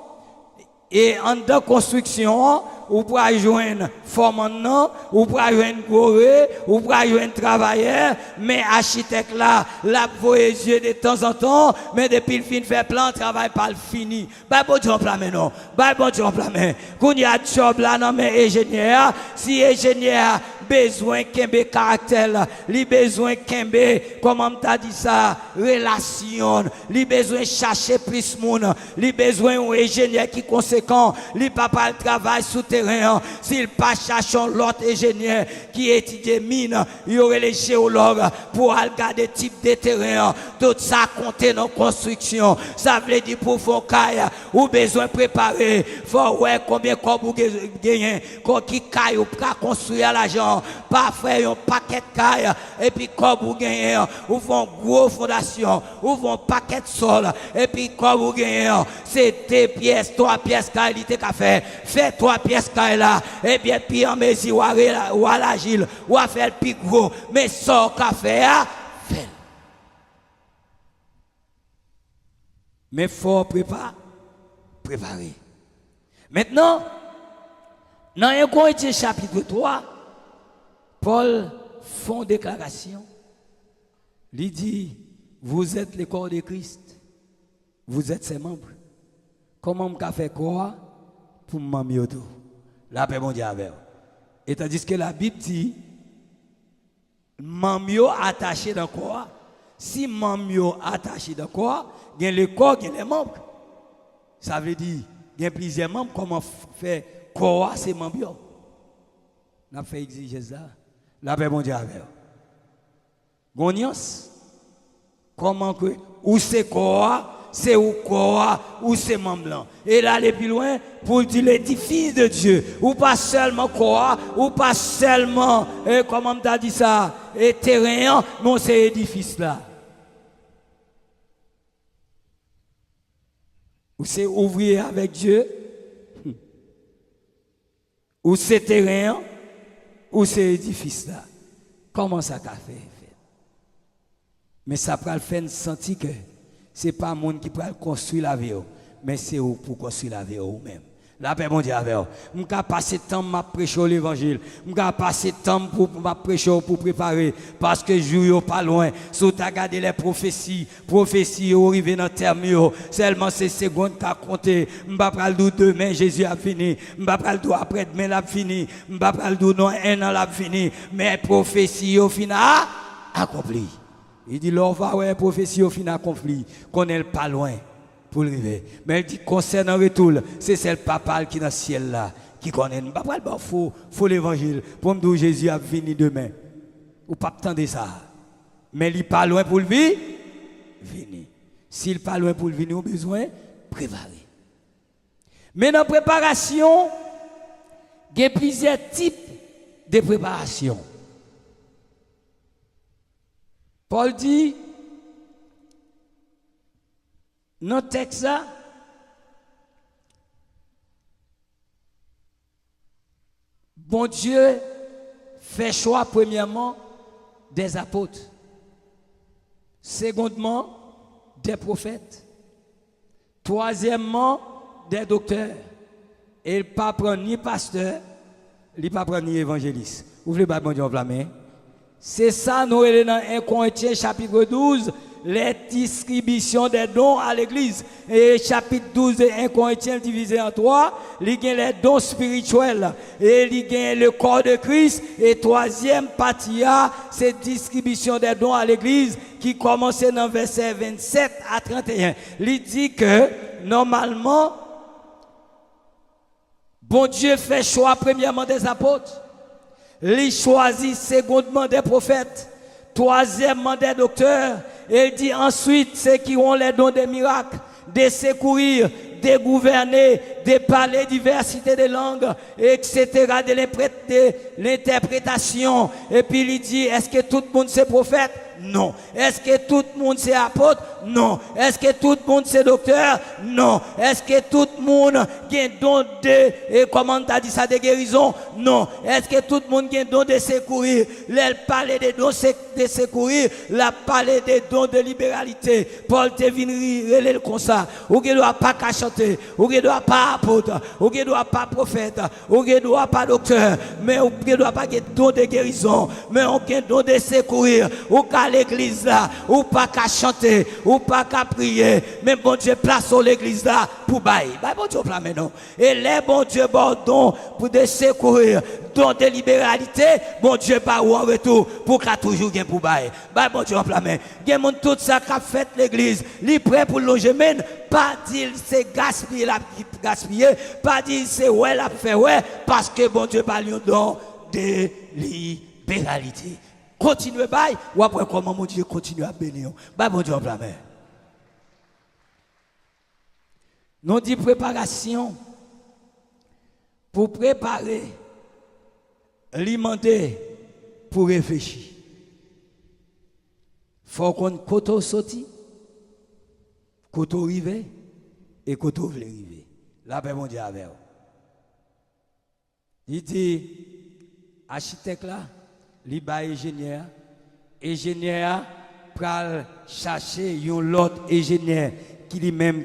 et en dans construction, ou pour joindre formant, ou pour joindre goré, ou pour joindre travailleur, mais architecte là, la voyez Dieu de temps en temps, mais depuis le fin fait plan, travail pas le fini. Bah bon job là maintenant. Bah bon job là mais. Quand il y a job là non mais ingénieur, si ingénieur besoin kembe caractère, li besoin kembe comment t'a dit ça, relation, li besoin chercher plus monde, li besoin un ingénieur qui conséquent, li papa le travail souterrain, s'il pas cherchant l'autre ingénieur qui étudie mine, il y aurait les géologues pour regarder type de terrain, tout ça compter dans construction, ça veut dire pour faire caille ou besoin préparer, faut ouais combien comme vous gagnez, qui caille ou pas construire l'argent, pas faire un paquet de caille et puis comme vous gagnez, ou font gros fondation, ou font paquet de sol et puis comme vous gagnez, c'est 2 pièces, 3 pièces caille il t'a fait, fait 3 pièces caille là et bien puis en mesure ou à l'agile ou à faire le plus gros, mais ça café fait. Mais faut préparer. Maintenant, dans 1 Corinthiens chapitre 3, Paul fait une déclaration. Il dit, vous êtes le corps de Christ, vous êtes ses membres. Comment on fait quoi pour m'amener tout? La paix mondiale avec. Et tandis que la Bible dit, mamio attaché dans quoi? Si mamio attaché dans quoi? Il y a le corps, il y a les membres. Ça veut dire, il y a plusieurs membres. Comment faire quoi? C'est membres. On a fait exiger ça. La paix mondiale avec. Gonios, comment que, ou c'est quoi? C'est ou quoi, ou c'est membre blanc. Et là, aller plus loin, pour dire l'édifice de Dieu. Ou pas seulement quoi, ou pas seulement, comment on t'a dit ça, et terrain, mais c'est l'édifice là. Ou c'est ouvrier avec Dieu, ou c'est terrain, ou c'est édifice là. Comment ça qu'a fait? Mais ça peut le faire sentir que ce n'est pas le monde qui peut construire la vie, mais c'est vous pour construire la vie vous-même. La paix mondiale avec vous. Je vais passer le temps à prêcher l'évangile. Je vais passer le temps pour prêcher, pour préparer. Parce que je ne suis pas loin. Si vous regardez les prophéties arrivent dans le terme. Seulement c'est secondes qui a compté. Je ne vais pas le dire demain, Jésus a fini. Je ne vais pas le dire après-demain, il a fini. Je ne vais pas le dire dans 1 an, il a fini. Mais prophétie au final accomplie. Il dit, l'on va ouais, prophétie au final accomplie. Qu'on n'est pas loin. Pour le rêver. Mais il dit, concernant le retour, c'est celle papa qui est dans le ciel là, qui connaît. Pas le faut l'évangile. Pour me dire, Jésus a venu demain. Ou pas attendre ça. Mais il n'est pas loin pour le vivre. Venir. S'il n'est pas loin pour le venir, on a besoin de préparer. Mais dans la préparation, il y a plusieurs types de préparation. Paul dit, dans le texte, bon Dieu fait choix premièrement des apôtres, secondement des prophètes, troisièmement des docteurs. Et il ne pas prendre ni pasteur, il ne pas prendre ni évangéliste. Ouvrez le bon Dieu en main. C'est ça, nous sommes dans 1 Corinthiens chapitre 12. Les distributions des dons à l'église. Et chapitre 12 de 1 Corinthiens divisé en 3, il y a les dons spirituels. Et il y a le corps de Christ. Et troisième partie, c'est distribution des dons à l'église qui commence dans verset 27 à 31. Il dit que normalement, bon Dieu fait choix premièrement des apôtres. Il choisit secondement des prophètes. Troisièmement des docteurs. Et il dit ensuite ceux qui ont les dons des miracles, de secourir, de gouverner, de parler diversité de langues, etc., de l'interprétation. Et puis il dit, est-ce que tout le monde c'est prophète? Non. Est-ce que tout le monde c'est apôtre? Non. Est-ce que tout le monde c'est docteur? Non. Est-ce que tout le monde a un don de, comment tu as dit ça, de guérison? Non. Est-ce que tout le monde a un don de secourir? Elle parle des dons de secourir, la parle des dons de libéralité. Paul te vient relève comme ça. Ou ne doit pas chanter, ou ne doit pas apôtre, ou ne doit pas prophète, ou ne doit pas docteur, mais ou ne doit pas un don de guérison, mais on a un don de secourir, ou qu'à l'église là, ou pas qu'à chanter, ou pas qu'à prier, mais bon Dieu place sur l'église là pour bailler. Bon Dieu place maintenant. Et les bon Dieu bon don pour de secourir, don de libéralité, bon Dieu pas ou en retour pour qu'à toujours gain pour bailler. Bon Dieu place maintenant. Gain mon tout ça qu'a fait l'église, li prêt pour loger men, pas dire c'est gaspiller la gaspiller, pas dire c'est ouais la fait ouais parce que bon Dieu pas lui don de libéralité. Continuez bail ou après comment mon Dieu continue à bénir. Bon Dieu place maintenant. Nous dit préparation pour préparer, alimenter pour réfléchir. Faut qu'on koto sorti, koto rive et koto vle rive. La paix mon Dieu avec vous. Il dit architecte là, li ba ingénieur pral chercher un l'autre ingénieur qui lui-même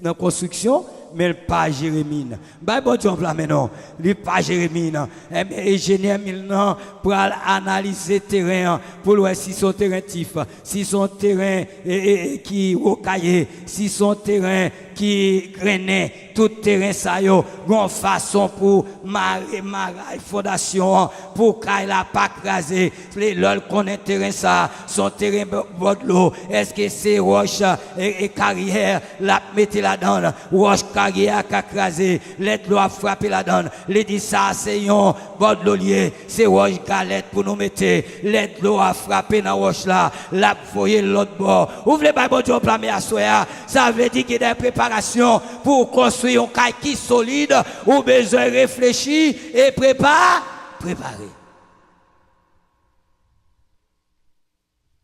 dans la construction, mais pas Jérémie. Bon Dieu là maintenant, il pas Jérémie. Mais ingénieur maintenant pour analyser le terrain, pour voir si son terrain tif, si son terrain qui rocaillé, si son terrain qui grainé, tout terrain ça yo, gon façon pour marrer fondation, pour qu'il la pas crasé. L'ol connaît terrain ça, son terrain bord de l'eau. Est-ce que c'est roche et carrière la mettez là-dedans, roche carrière qui a crasé, l'être l'eau a frappé là-dedans. Les dit ça c'est un bord de l'olier, c'est roche galette pour nous mettre, l'être l'eau a frappé dans roche là, la foyer l'autre bord. Ouvrez pas bon Dieu plamé à soya, ça veut dire qu'il y a des préparations pour construire un caille qui solide, ou besoin de réfléchir et préparer.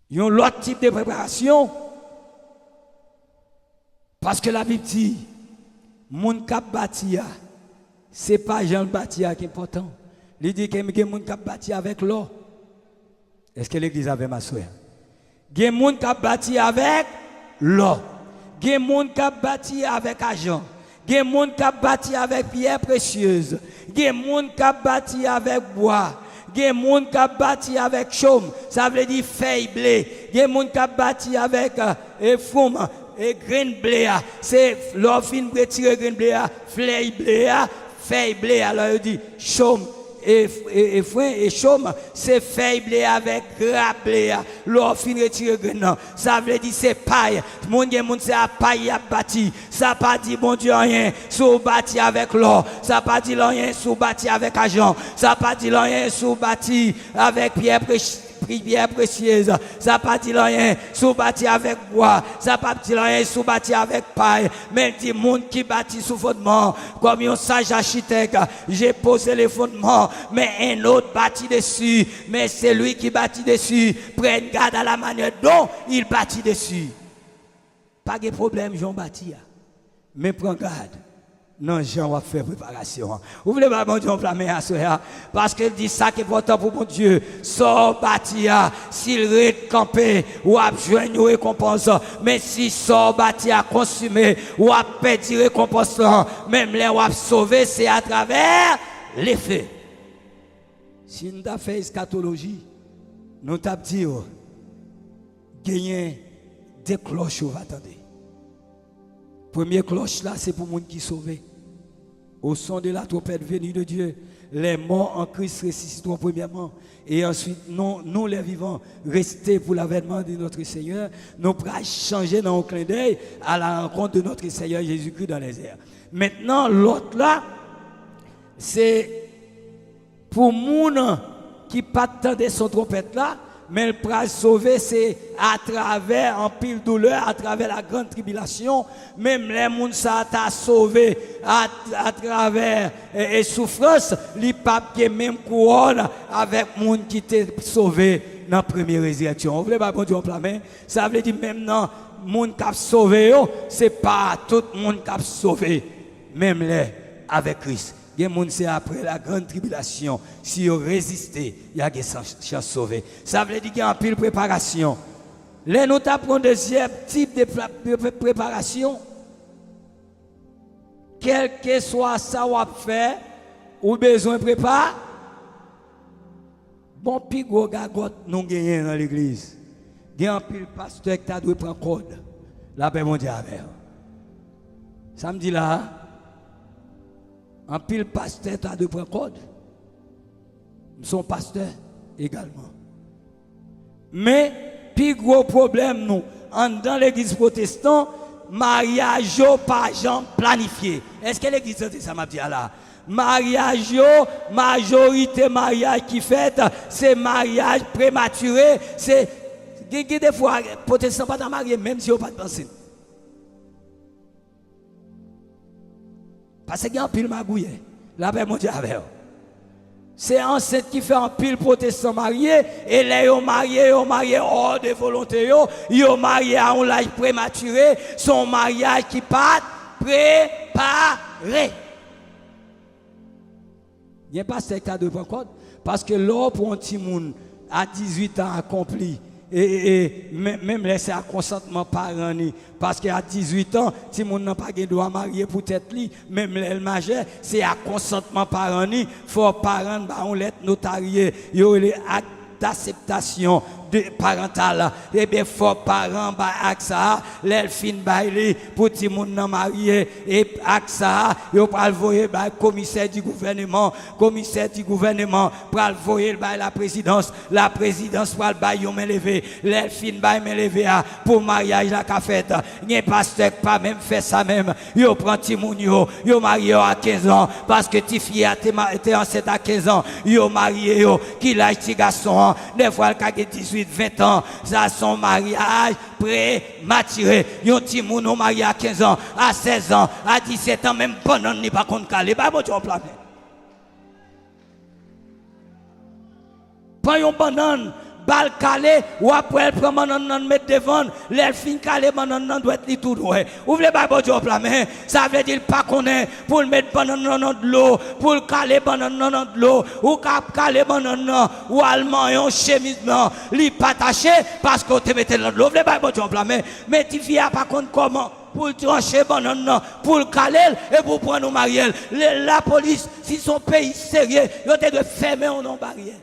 Il y a un autre type de préparation. Parce que la Bible dit, moun kap bâti, c'est pas Jean bâti qui est important. Il dit que moun kap bâti avec l'eau. Est-ce que l'église avait ma soeur? Il y a moun kap bâti avec l'eau. Il y a moun kap bâti avec argent. Il y a moun kap bâti avec pierre précieuse. Il y a moun kap bâti avec bois. Il y a moun kap bâti avec chaume. Ça veut dire feuille blé. Il y a moun kap bâti avec foum. Et grain blé, c'est l'offre retirer grain blé, fleur blé, feuille blé. Alors il dit chaume et foin et chaume, c'est feuille blé avec gras blé. L'offre retirer grain. Ça veut dire c'est paille. Mon Dieu, c'est à paille à bâti. Ça pas dit bon Dieu rien sous bâti avec l'or. Ça pas dit rien sous bâti avec argent. Ça pas dit rien sous bâti avec pierre précieuse. Ça pas dit rien sous bâti avec bois. Ça pas dit rien sous bâti avec paille. Mais dit monde qui bâtit sous fondement comme un sage architecte. J'ai posé les fondements, mais un autre bâtit dessus. Mais c'est lui qui bâtit dessus. Prenne garde à la manière dont il bâtit dessus. Pas de problème, Jean bâti. Mais prends garde. Non, Jean va faire préparation. Vous voulez pas bon Dieu enflammer à cela? Parce qu'il dit ça qui est important pour mon Dieu. Sort bâtir, s'il récampé, ou a besoin de récompense. Mais si sort bâtir, consumé, ou a perdu récompense, même les ou a sauvé, c'est à travers les faits. Si nous avons fait eschatologie, nous avons dit, gagner des cloches, attendez. Première cloche là, c'est pour les gens qui sont sauvés. Au son de la trompette venue de Dieu, les morts en Christ ressusciteront premièrement. Et ensuite, nous les vivants, rester pour l'avènement de notre Seigneur. Nous pourrons changer dans un clin d'œil à la rencontre de notre Seigneur Jésus-Christ dans les airs. Maintenant, l'autre là, c'est pour les gens qui ne pas de son trompette là, mais le prince sauvé, c'est à travers un pile douleur, à travers la grande tribulation. Même les gens ça t'a sauvé à travers et souffrance, les papes qui même couronne avec les gens qui t'ont sauvé dans la première résurrection. Vous voulez pas bon Dieu en plein main? Ça veut dire même dans monde qui a sauvé, c'est pas tout le monde qui a sauvé, même les avec Christ. Il y a des gens, c'est après la grande tribulation, si ils résistent, il y a des chances sauver. Ça veut dire qu'il y a un pile préparation. Là, nous avons un deuxième type de préparation. Quel que soit ça qu'on fait, ou besoin de préparer. Bon, puis gros gagote nous gagnons dans l'église. Il y a un pile pasteur qui a dû prendre code. La paix mondiale. Samedi là, un pile pasteur qui a dû prendre code. Son pasteur également. Mais, plus gros problème, nous, dans l'église protestante, mariage pas jamais planifié. Est-ce que l'église ça m'a dit là? Mariage, majorité mariage qui fait, c'est mariage prématuré, c'est des fois protestant pas dans marié même si on pas de penser. Parce qu'il y a un pile magouille, la paix mondiale avec eux. C'est enceinte qui fait un pile protestant marié et les mariés hors de volonté, ils mariés à un âge prématuré, son mariage qui pas préparé. Il n'y a pas ce cas de code parce que l'homme pour un petit monde à 18 ans accompli et même laisser à consentement parent parce qu'à 18 ans si monde n'a pas de droit marier pour tête li même le majeur c'est à consentement parent faut parent ba on lettre notariée yo les actes d'acceptation de parentale et bien faut parents ba AXA l'elfin baili pour ti moun nan marié et AXA yo pral voyer ba commissaire du gouvernement pral voyer ba la présidence pral ba yo main levé l'elfin ba main levé pour mariage la ka fête n'y pasteur pas même fait ça même yo prend ti moun yo marié à 15 ans parce que ti fille était enceinte à 15 ans yo marié yo qui l'âge ti garçon des fois ka 18 20 ans, ça son mariage prématuré. Yon ti moun marié à 15 ans, à 16 ans, à 17 ans, même pendant ni pas compte calé. Bah bon tu en plan. Pas yon banane bal calé ou après elle prend banane mettre devant, les fin calé banane doit être tout droit. Ouvrez ba bon job là mais ça veut dire pas connaît pour mettre banane dans de l'eau, pour caler banane dans de l'eau ou cap caler banane ou allemand yon chemise non, li pas attaché parce qu'on te mettait dans de l'eau. Ouvrez ba bon job là mais tu viens pas compte comment pour trancher banane pour le caler et pour prendre nos mariés. La police si son pays sérieux, il doit fermer un non barrière.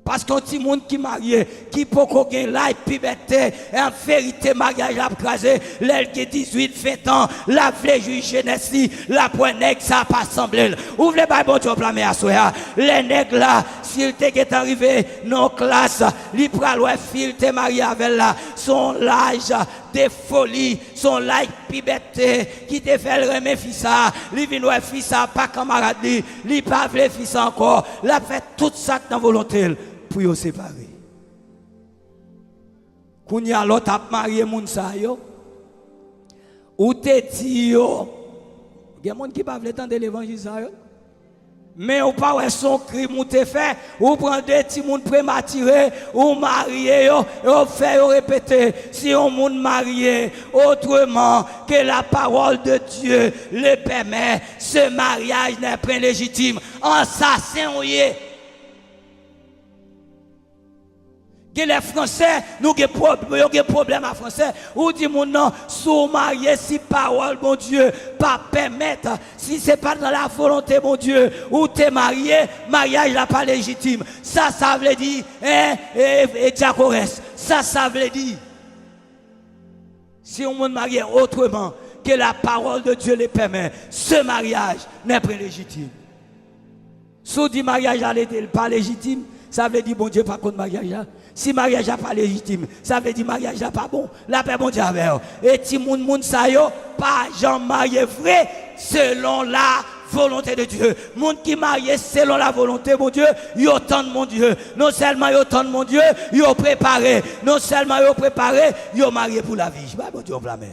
Parce qu'un petit monde qui marié, qui peut gagner la puberté, en vérité, mariage à crasé, l'aile qui 18, 20 ans, la vraie juge jeunesse, la point nègre, ça pas semblé. Ouvre les bails, bon, tu vas à soya. Les nègres là, s'il t'est arrivé, nos classes, li pral ouais, fil t'es marié avec là, son l'âge de folie, son l'âge puberté, qui te fait le remet fils ça, li vin ouais fils ça, pas camarade li pas vle fils encore, la fait tout ça dans volonté. Pour yo séparer. Quand y a l'autre a marié moun sa yo, ou te ti yo, il y a moun qui pas veut tendre l'évangile sa yo. Mais ou pas ouais son crime ou te fait, ou prend des petits moun prématuré, ou marié yo, ou fait yo répéter, si on moun marié autrement que la parole de Dieu le permet, ce mariage n'est pas légitime. Assassin ou yé. Que les Français, nous avons des problèmes à Français. Ou dit mon non, sous marié, si parole, mon Dieu, pas permettre, si ce n'est pas dans la volonté, mon Dieu, ou t'es marié, mariage n'est pas légitime. Ça veut dire, et Diacorès, ça veut dire, si on est marié autrement, que la parole de Dieu le permet, ce mariage n'est pas légitime. Si on dit mariage n'est pas légitime, ça veut dire, bon Dieu, pas contre mariage. Si mariage n'est pas légitime, ça veut dire mariage n'est pas bon. La paix, bon Dieu, avec eux. Et si moun sa yo, pas Jean marié vrai, selon la volonté de Dieu. Moun qui marié selon la volonté, mon Dieu, yo tend mon Dieu. Non seulement yo tend mon Dieu, yo préparé. Non seulement yo préparé, yo marié pour la vie. Bah, bon Dieu, blâme.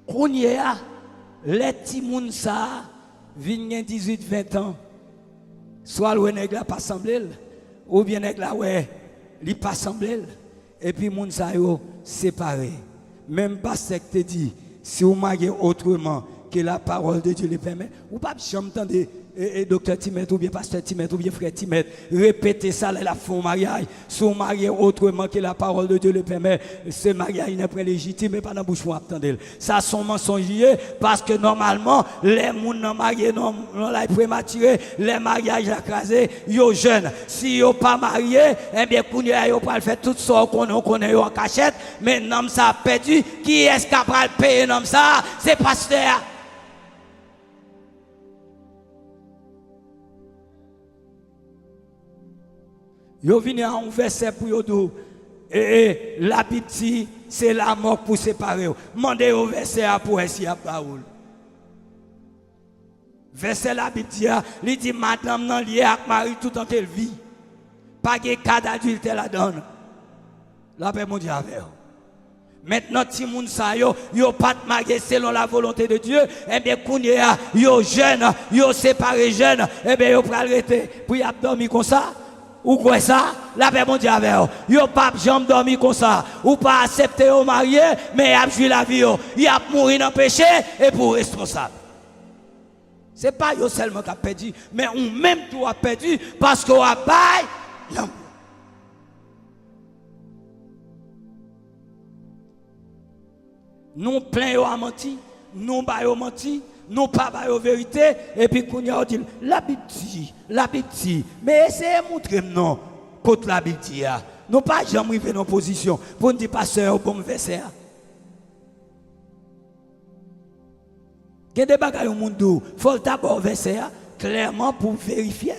Qu'on y est, les petits moun sa, viennent 18-20 ans. Soit le nègre pas semblé ou bien nèg là ouais, li pas semblé et puis moun sa yo séparé. Même pasteur te dit si vous mariez autrement que la parole de Dieu le permet, ou pas jamais entendre docteur Timette ou bien pasteur Timette ou bien frère Timette répéter ça là, la font mariage. Si vous mariez autrement que la parole de Dieu le permet, ce mariage n'est pas légitime et pas dans bouche pour attendre. Ça sont mensonger parce que normalement les gens mariés non la prématuré, les mariages écrasés, yo jeunes. Si yo pas marié, eh bien kounya yo pas faire tout ça qu'on connaît en cachette, mais nom ça perdu, qui est-ce qui va payer nom ça? C'est pasteur. Yo vini à un verset pour yo dou et la Bible dit c'est la mort pour séparer. Mandez au verset pour essayer à parole. Verset la Bible dit il dit madame nan lié avec mari tout en qu'elle vit. Pas de cas d'adultère la donne. La paix mon Dieu avec. Maintenant ti moun sa yo pas de marié selon la volonté de Dieu, et bien kounya yo jeune, yo séparé jeune, et bien yo pral rete pour y a dormi comme ça. Ou quoi ça? La paix mon Dieu avec vous. Yo pas jamais dormi comme ça. Ou pas accepter au marié, mais il a joué la vie. Il a mouru dans le péché et pour responsable. Ce n'est pas yo seulement qui a perdu, mais on même tout a perdu parce qu'on a bail l'amour. Nous plein yo a menti, nous ba yo menti. Nous pas la vérité et puis qu'on a dit la Bible dit mais essayez de montrer non contre la Bible dit nous pas jamais arriver dans position pour nous dire pasteur bon verset que des bagages au monde faut d'abord verset clairement pour vérifier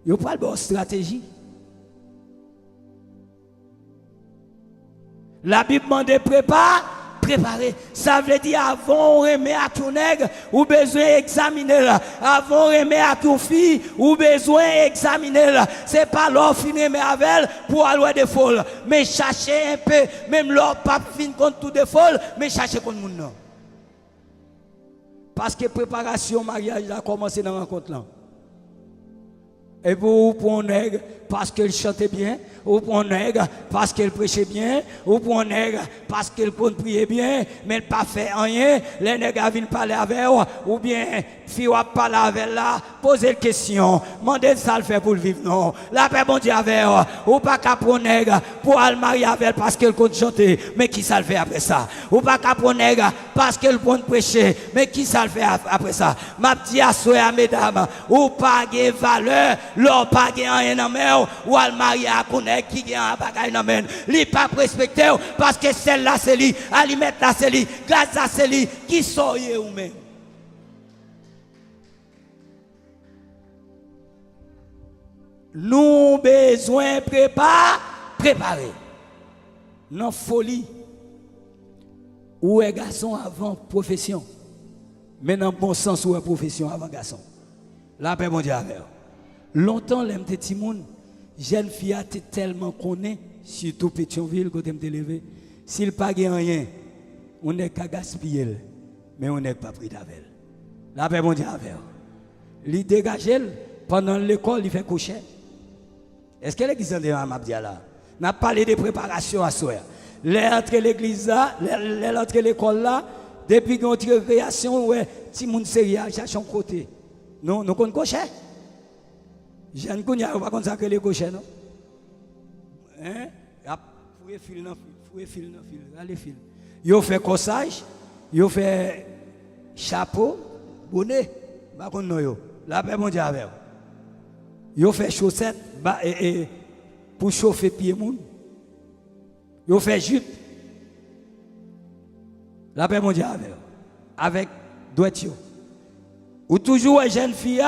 yo pas de stratégie. La Bible demande préparer. Ça veut dire avant on remet à ton nègre ou besoin d'examiner là. Avant on remet à ton fille ou besoin d'examiner là. C'est pas l'or fin remet avec elle pour aller des folles. Mais chercher un peu, même l'or pas fin contre tout des folles, mais chercher contre moun non. Parce que préparation mariage a commencé dans la rencontre là. Et vous pour un nègre parce qu'elle chantait bien, ou pour un nègre parce qu'elle prêchait bien, ou pour un nègre parce qu'elle compte prier bien, mais elle pas fait rien, les nègres viennent parler avec elle, ou bien fille va parler avec elle là, poser une question, demander ça le fait pour le vivre non. La paix bon Dieu avec elle, ou pas qu'à pour un nègre pour aller marier avec elle parce qu'elle compte chanter, mais qui ça le fait après ça? Ou pas qu'à pour un nègre parce qu'elle compte prêcher, mais qui ça le fait après ça? Ma petite à mesdames, ou pas de valeur, l'on pas de rien dans mer, ou al marier à connaître qui a un bagage dans men. Li pas respecté parce que celle-là c'est lui, ali mettre là c'est lui, gaz là c'est lui, qui soyez ou même. Nous besoin préparer. Non folie. Ou est garçon avant profession. Mais dans bon sens ou est profession avant garçon. La paix mon Dieu avec. Longtemps l'aime te timoun. Jeune fille a tellement connaît, surtout Pétionville, quand elle me levé. S'il pas rien, on n'est qu'à gaspiller, mais on n'est pas pris d'avec. La paix mon Dieu avec. Il dégage pendant l'école, il fait coucher. Est-ce que l'église de Mabdia là? N'a parlé de préparation à soi. L'entre l'église là, l'entre l'école là, depuis notre récréation, ouais, si mon série cherche un côté. Non, nous connaissons coucher. Je ne connais pas comme ça que les cochons, non? Hein? Foué fil, allez fil. Yo fait corsage, yo fait chapeau, bonnet, pas comme nous yo. La paix mon Dieu avec. Yo fait chaussettes, pour chauffer pied moun. Yo fait jupe. La paix mon Dieu avec doigt yo. Ou toujours une jeune fille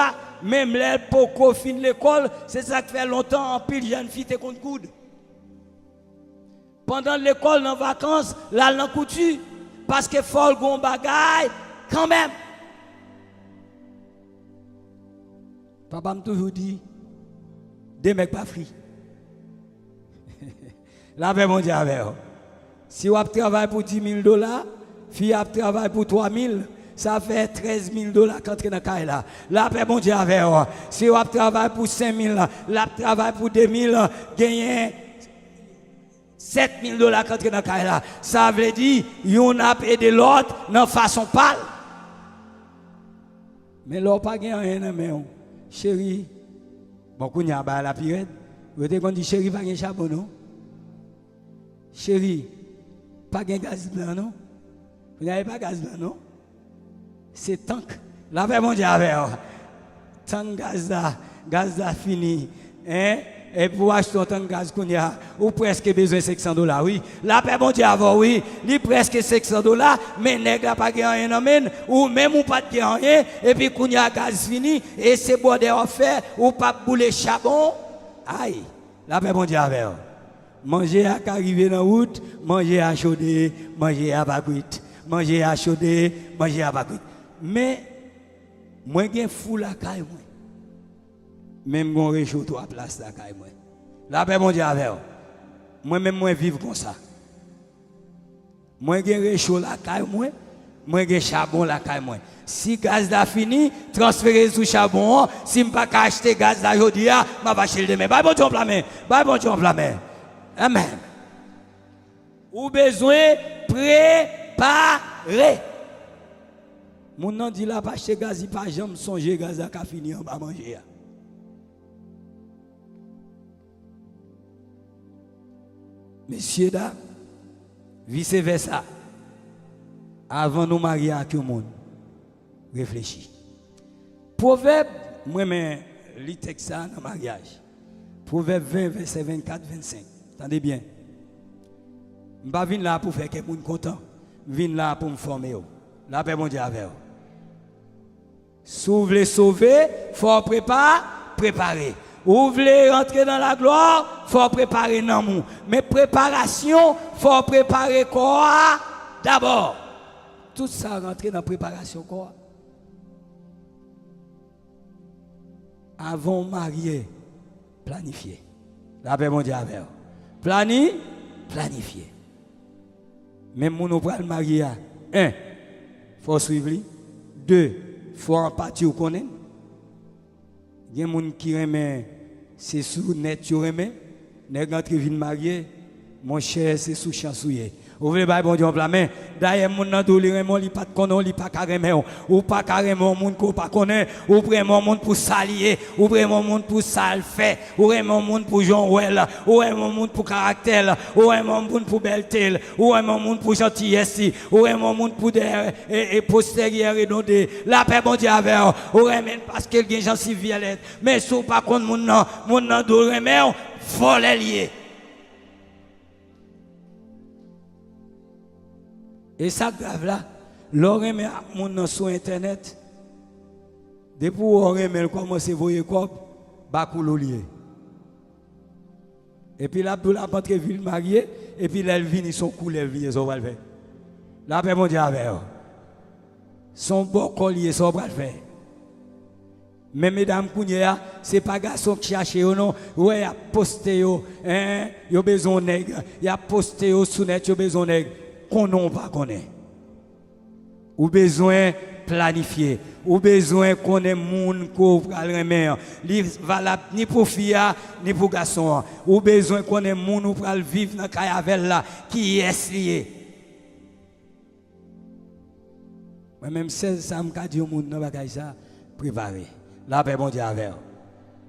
même les poko fin l'école, c'est ça qui fait longtemps en pile jeune fille te contre coude. Pendant l'école en vacances, là l'en coutu parce que faut gon bagaille quand même. Papa m'a toujours dit des mecs pas free. La paix mon Dieu avec. Si vous travaillez pour $10,000, fille a travaillé pour $3,000, ça fait 13 000 dollars qu'entrer dans la là. La paix, bon Dieu, avec vous. Si vous travaillez pour 5 000, la travaille pour 2 000, gagnez 7 000 dollars qu'entrer dans la là. Ça veut dire, vous avez aidé l'autre dans façon pâle. Mais l'on pas gagné rien, mais chérie, bon, qu'on y a la pirate, vous avez dit, chérie, pas gagné charbon, non? Chérie, pas gagné gaz blanc, non? Vous n'avez pas gaz blanc, non? C'est tank. La paix, mon Dieu, avec vous. Tank gaz là fini. Hein? Et pour acheter un tank gaz qu'on y a, ou presque besoin de 500 dollars, oui. La paix, mon Dieu, avec vous, oui. Il presque 500 dollars, mais nègre n'a pas gagné rien, ou même ou pas de rien, et puis qu'on y a gaz fini, et c'est bon de faire, ou pas bouler charbon. Aïe. La paix, mon Dieu, avec vous. Manger à arriver dans la route, manger à chauder, manger à baguette. Manger à chauder, manger à baguette. Mais, moi, j'ai fou la caille, moi. Même mon réchaud, trois places la caille, moi. La paix, mon Dieu, avec vous. Moi-même, moi, vivre comme ça. Moi, j'ai réchaud la caille, moi, j'ai charbon la caille, moi. Si gaz là fini, transférer sous charbon. Si je ne peux pas acheter gaz là aujourd'hui, je vais acheter demain. Bye, bon Dieu, la main. Bye, bon Dieu, la main. Amen. Ou besoin préparer. Mon nom dit là, pas acheter gaz, il pas jamais songer gaz à fini, on va manger. Messieurs, dames, vice versa. Avant nous marier avec le monde, réfléchis. Proverbe, moi-même, lis texte ça dans le mariage. Proverbe 20, verset 24, 25. Attendez bien. Je ne viens pas là pour faire que les gens contents. Je viens là pour me former. La paix, mon Dieu, avec vous. Si vous voulez sauver, il faut préparer. Vous voulez rentrer dans la gloire, il faut préparer l'amour. Mais préparation, il faut préparer quoi d'abord. Tout ça rentrer dans la préparation quoi. Avant de marier, planifier. La paix, mon Dieu, avec vous. Planifier. Même si nous prenons le mariage, 1, il faut suivre. 2, il faut empathie ou connaître. Il y a des gens qui aiment, c'est sous net, qui aiment. Les gens qui viennent marier, mon cher, c'est sous chansouillé. Vous voulez pas bon Dieu en main. D'ailleurs, mon nom de l'iremon, il pas de connaître, il pas carrément. Ou pas carrément, mon ko pas connaît. Ou vraiment monde pour s'allier. Ou vraiment monde pour sale fait. Ou vraiment monde pour Jean-Well. Ou vraiment monde pour caractère. Ou vraiment monde pour belleté. Ou vraiment monde pour gentillesse. Ou vraiment monde pour et postérieur et non de la paix bon Dieu avec. Ou vraiment parce qu'il y a gens si violette. Mais si ou pas contre mon nom de l'iremon, faut les lier. Et ça grave là, l'oreille met mon nom sur internet. Depuis l'oreille met commence à voyer quoi, bakou l'olier. Et puis là, pour la rentrée ville mariée, et puis là, elle vient, son couleur, elle vient, son va le faire. Là, paix mon Dieu avec eux. Son beau collier, son va le faire. Mais mesdames, ce n'est pas garçon qui cherche, non. Ouais, il a posté, il a besoin de nègre. Il a posté sous net, il a besoin de nègre. Qu'on n'a pas connaît. Ou besoin planifier. Ou besoin qu'on ait moun ko pral remer. Li valable ni pour fille ni pour garçon. Ou besoin qu'on ait moun ou pral vivre dans kayavel là qui est lié. Moi même 16 ça me dit au moun dans bagay ça préparer. La paix bon Dieu avec.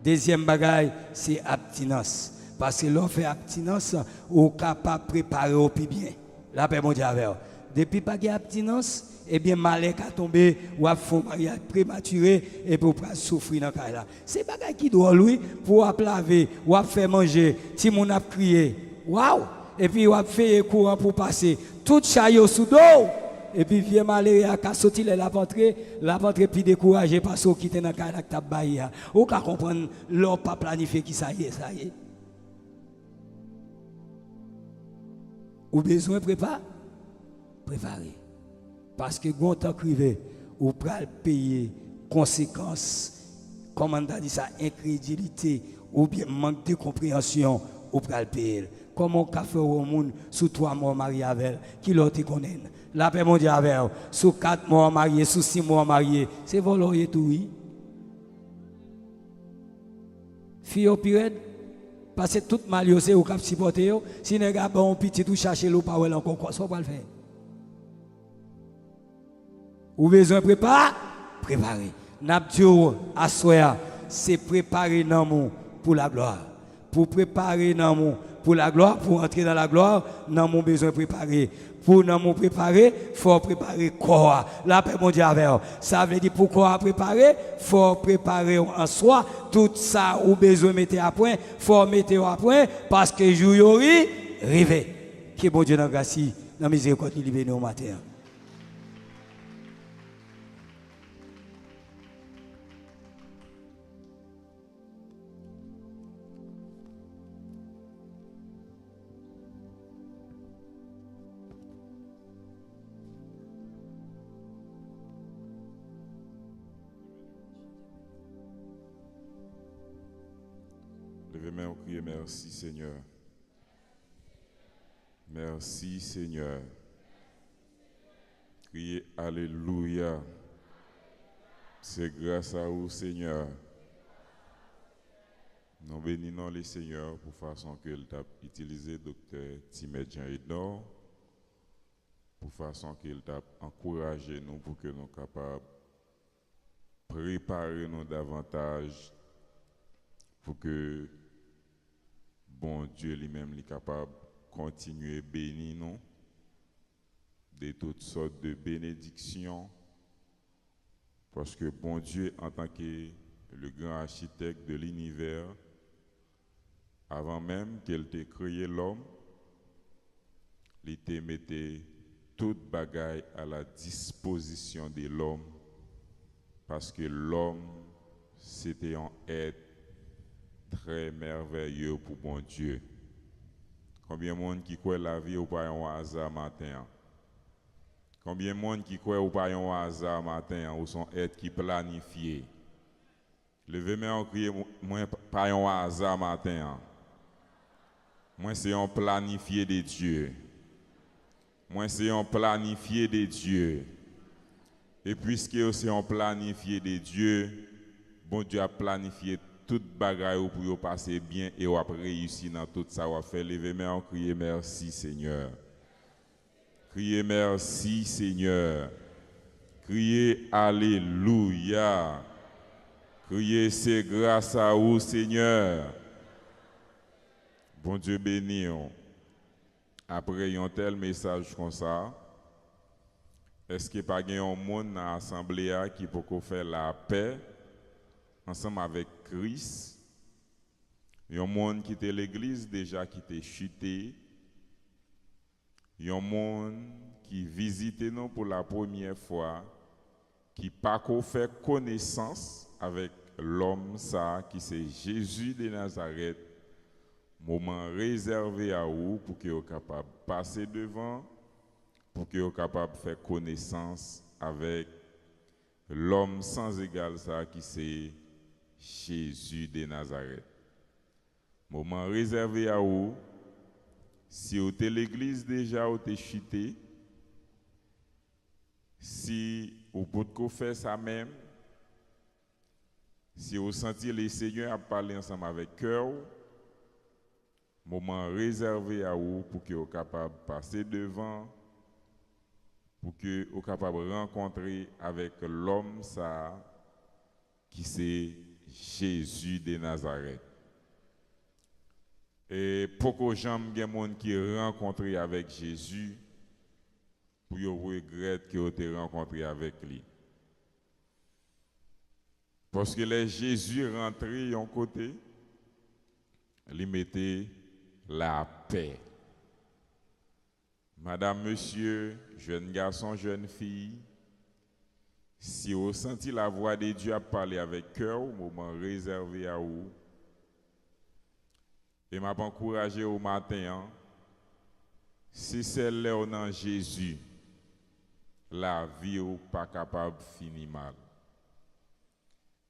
Deuxième bagay c'est abstinence parce que l'on fait abstinence ou capable préparer au plus bien. La paix, mon Dieu, avec vous. Depuis pas d'abstinence, eh bien, malheur a tombé, ou a fait un mariage prématuré, et pour pas souffrir dans le cas là. C'est pas qui doit, lui, pour laver, ou a faire manger, si mon a crié, waouh! Et puis, ou a fait courant pour passer, tout chaillot sous dos, et puis, vieux malheur a sorti la ventre, puis découragé parce qu'il quitte dans le cas là, que t'as ou qu'à comprendre, l'on pas planifié qui ça y est. Ou besoin de préparer. Parce que quand on arrive, ou pral payer conséquences, comment on dit ça, incrédulité, ou bien manque de compréhension, ou pral payer. Comment qu'a fait au monde sous 3 mois mariés avec elle, qui l'autre connaît. La paix mondiale avec elle, sous 4 mois mariés, sous 6 mois mariés. C'est volé tout, oui. Fille au pire, parce que tout mal, c'est au cap supporter. Si les gars bon petit tout chercher l'eau, pas encore quoi, ça va le faire. Ou besoin de préparer. N'abdio à soi, c'est préparer l'amour pour la gloire. Pour préparer l'amour pour la gloire, pour entrer dans la gloire, nous avons besoin de préparer. Pour nous préparer, il faut préparer corps. La paix mondiale avec. Ça veut dire pour corps préparer, il faut préparer en soi. Tout ça, ou besoin de mettre à point, il faut mettre à point parce que jour yori, rêver. Que bon Dieu nous grâce, dans miséricorde, nous libère au matin. Levez-moi au crier merci Seigneur. Merci Seigneur. Criez Alléluia. C'est grâce à vous Seigneur. Nous bénissons les Seigneurs pour façon qu'il t'a utilisé docteur Timet Jean Ednor, pour façon qu'il t'a encouragé nous pour que nous soyons capables de préparer nous davantage pour que bon Dieu lui-même est capable de continuer à bénir nous de toutes sortes de bénédictions. Parce que bon Dieu, en tant que le grand architecte de l'univers, avant même qu'il ait créé l'homme, il t'a mis toute bagaille à la disposition de l'homme. Parce que l'homme, c'était un être très merveilleux pour bon Dieu. Combien de monde qui croit la vie ou pas un hasard matin? Combien de monde qui croit ou pas un hasard matin ou son être qui planifié? Levez-moi en crier, moi pas un hasard matin. Moi c'est un planifié de Dieu. Moi c'est un planifié de Dieu. Et puisque c'est un planifié de Dieu, bon Dieu a planifié toute bagaille pour passer bien et pour réussir dans tout ça. On va faire lever main, crier merci Seigneur. Criez merci Seigneur. Criez Alléluia. Criez c'est grâce à vous Seigneur. Bon Dieu béni. Après un tel message comme ça, est-ce qu'il n'y a pas un monde dans l'assemblée qui peut faire la paix ensemble avec Christ? Il y a un monde qui était l'église déjà qui était chuté. Il y a un monde qui visite nous pour la première fois, qui pas fait connaissance avec l'homme ça, qui c'est Jésus de Nazareth. Moment réservé à vous pour que vous soyez capable de passer devant, pour que vous soyez capable de faire connaissance avec l'homme sans égal ça, qui c'est Jésus de Nazareth. Moment réservé à vous. Si vous êtes l'église déjà, vous êtes chuté. Si vous pouvez faire ça même. Si vous sentez le Seigneur à parler ensemble avec cœur. Moment réservé à vous pour que vous soyez capable de passer devant. Pour que vous soyez capable de rencontrer avec l'homme ça, qui c'est Jésus de Nazareth. Et beaucoup de gens qui rencontré avec Jésus pour qu'ils regrettent qu'ils ont rencontré avec lui. Parce que les Jésus rentré d'un côté, il mettait la paix. Madame, monsieur, jeune garçon, jeune fille, si vous sentez la voix de Dieu à parler avec cœur, au moment réservé à vous, et m'a encouragé au matin, si c'est là dans Jésus, la vie n'est pas capable de finir mal.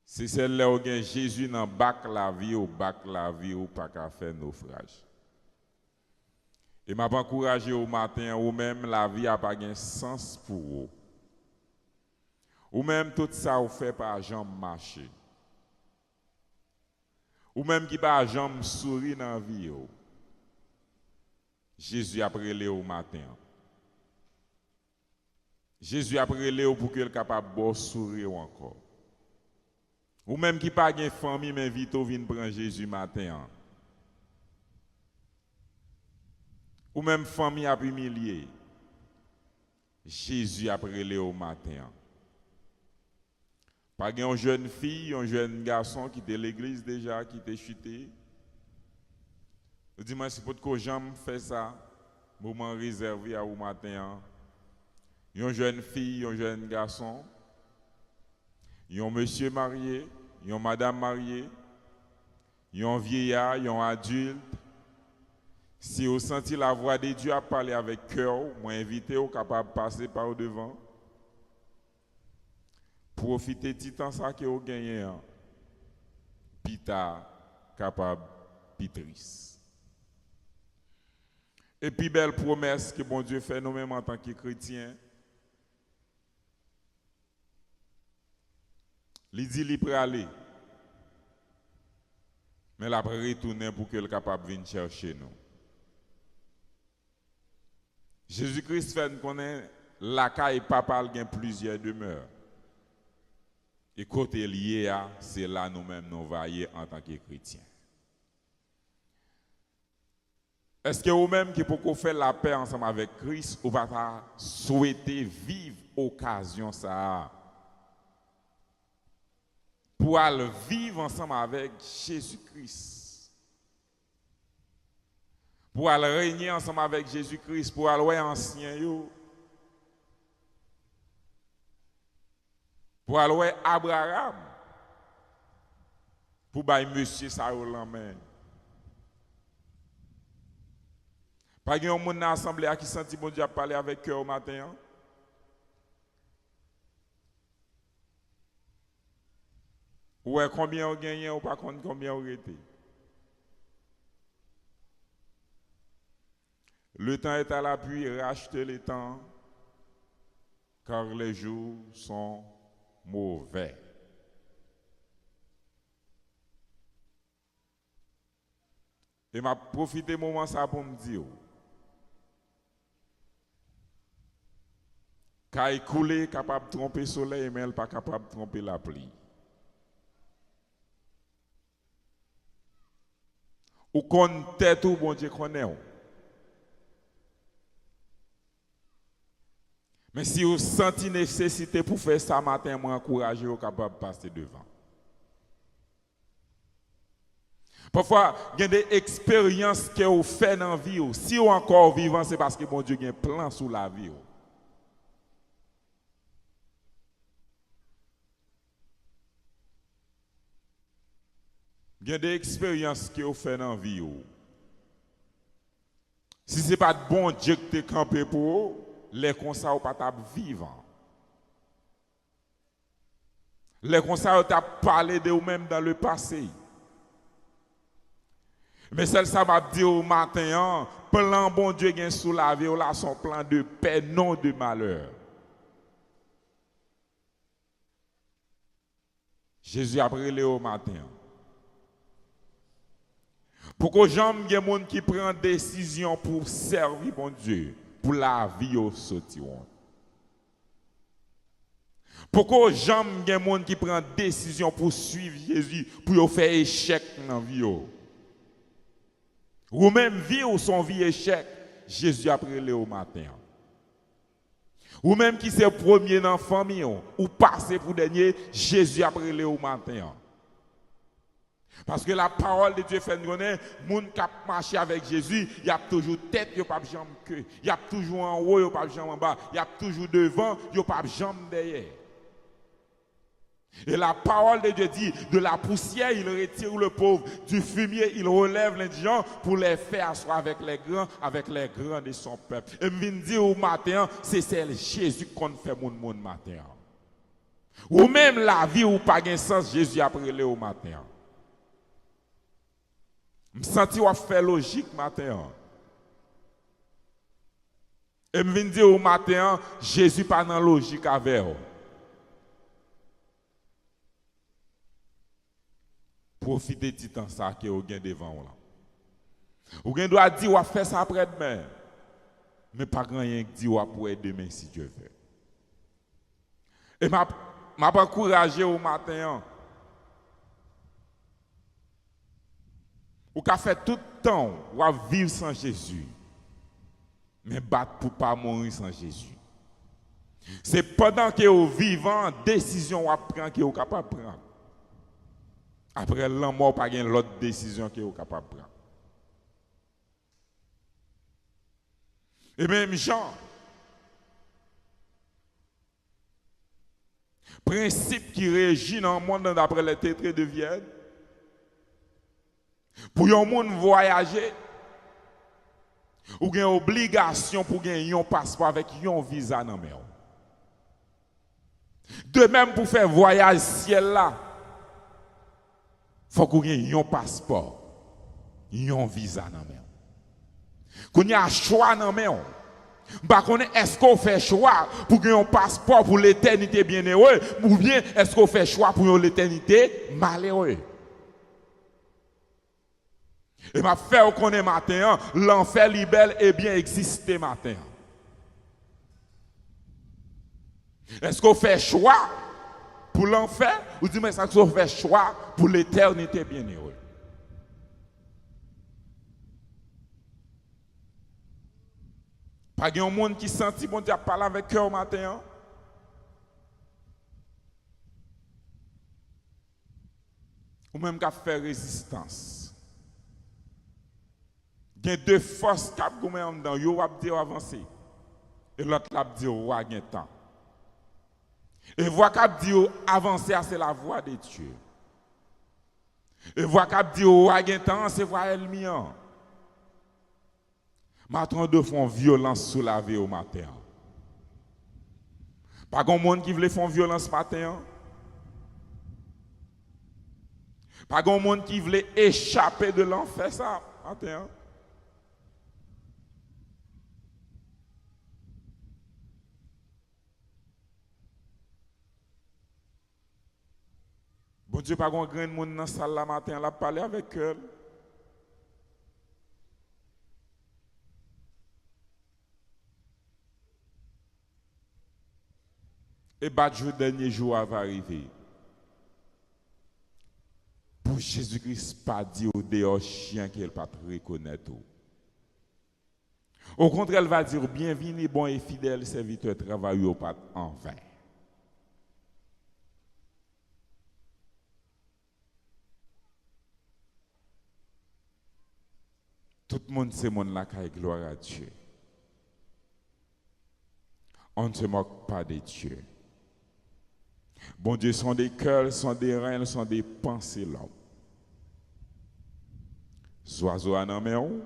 Si c'est là où Jésus dans bac la vie ou pas capable de faire naufrage. Et m'a encouragé au matin, ou même la vie a pas de sens pour vous. Ou même tout ça vous fait pas jambe marcher. Ou même qui pas jambe sourire dans la vie. Jésus a prélé au matin. Jésus a prélé pour qu'il soit capable de sourire encore. Ou même qui pas de famille, mais vite vient prendre Jésus matin. Ou même famille a humilié. Jésus a prélé au matin. Pas une jeune fille, un jeune garçon qui était à l'église déjà, qui était chuté. Je dis, moi, si pour que j'aime faire ça, moment réservé à au matin. Une jeune fille, un jeune garçon, un monsieur marié, une madame mariée, un vieillard, un adulte. Si vous sentez la voix de Dieu à parler avec cœur, moi invité au capable de passer par au devant. Profitez du temps ça que vous gagnez. Pita capable pitris. Et puis belle promesse que bon Dieu fait nous-mêmes en tant que chrétiens. Il dit qu'il peut aller. Mais il a retourné pour qu'il soit capable de venir chercher nous. Jésus-Christ fait nous connaître la caille papa il y a plusieurs demeures. Et côté lié à, c'est là nous-mêmes nous vaillons en tant que chrétiens. Est-ce que vous-même qui pouvez faire la paix ensemble avec Christ, ou va souhaiter vivre occasion ça pour aller vivre ensemble avec Jésus-Christ? Pour aller régner ensemble avec Jésus-Christ, pour aller ancien yo. Pour aller Abraham. Pour bailler monsieur ça la main. Pas de monde dans l'assemblée qui senti bon Dieu parler avec cœur au matin. Ouais, combien on gagne ou pas combien on été. Le temps est à l'appui, rachetez le temps, car les jours sont mauvais. Et m'a profité moment ça pour me dire, quand il coule, capable de tromper le soleil, mais elle pas capable de tromper la pluie. Ou qu'on tête ou bon Dieu connaît. Mais si vous sentez nécessité pour faire ça matin, moi encouragez vous capable de passer devant. Parfois, il y a des expériences que vous faites dans la vie. Si vous êtes encore vivant, c'est parce que bon Dieu a un plan sur la vie. Il y a des expériences que vous faites dans la vie. Si ce n'est pas de bon Dieu qui est campé pour vous, les conseils ne sont pas vivants. Les conseils ont parlé de vous-même dans le passé. Mais celle ça m'a dit au matin, plan bon Dieu gagne sous la vie, là son plan de paix, non de malheur. Jésus a brûlé au matin. Pourquoi jamais il y a des gens qui prennent décision pour servir mon Dieu, pour la vie au saution. Pourquoi jamais il y a des gens qui prennent décision pour suivre Jésus, pour faire échec dans la vie. Ou même vie ou son vie échec, Jésus a brûlé au matin. Ou même qui c'est premier dans la famille, ou passé pour dernier, Jésus a brûlé au matin. Parce que la parole de Dieu fait nous connaître, les gens qui marchent avec Jésus, il y a toujours tête, il n'y a pas de jambe queue. Il y a toujours en haut, il n'y a pas de jambe en bas. Il y a toujours devant, il n'y a pas de jambe derrière. Et la parole de Dieu dit, de la poussière, il retire le pauvre. Du fumier, il relève l'indigent pour les faire asseoir avec les grands de son peuple. Et me dire au matin, c'est celle Jésus qu'on fait mon matin. Ou même la vie ou pas de sens, Jésus a brûlé au matin. Je me sens faire logique matin. Et je viens dire au matin, Jésus pas dans logique avec vous. Profitez du temps ça que vous avez devant vous là. Vous doit dire ou faire ça après-demain. Mais pas grand rien qui dit ou pour demain si Dieu veut. Et m'a encouragé au matin. Ou qu'a fait tout le temps ou à vivre sans Jésus. Mais battre pour pas mourir sans Jésus. C'est pendant que vous vivant décision ou prend que vous capable de prendre. Après la mort pas gain l'autre décision que vous capable de prendre. Et même Jean, principe qui régit dans le monde d'après les tétrés de Vienne, pour un monde voyager, ou une obligation pour gagner un passeport avec un visa dans main. De même pour faire voyage ciel là, faut qu'on ait un passeport, un visa dans main. Qu'on y a un choix dans main. Bah est-ce qu'on fait choix pour gagner un passeport pour l'éternité bienheureux ou bien est-ce qu'on fait choix pour l'éternité malheureux? Et m'a fait qu'on est matin, l'enfer libelle et bien exister matin. Est-ce qu'on fait choix pour l'enfer ou dis-moi ça qu'on fait choix pour l'éternité bienheureux? Pas de monde qui sentit bon Dieu parler avec cœur matin. Ou même qui fait résistance. Il y a deux forces qui ont dans yo va dire avancer et l'autre l'a dit wa gain temps. Et voix qui dit avancer c'est la voix de Dieu. Et voix qui dit wa gain temps c'est voix ennemi. Maintenant de font violence sous la vie au matin. Pas grand monde qui veut faire violence matin. Pas grand monde qui veut échapper de l'enfer ça matin. Bon Dieu, pas grand monde dans la salle la matin, elle a parlé avec elle. Et le dernier jour va arriver. Pour Jésus-Christ, pas dit au dehors chien qu'elle pas reconnaître. Au contraire, elle va dire bienvenue, bon et fidèle serviteur, travailleur au pas en vain. Tout le monde, c'est mon là qui gloire à Dieu. On ne se moque pas de Dieu. Bon Dieu, sont des cœurs, sont des reins, sont des pensées l'homme. Oiseaux à nan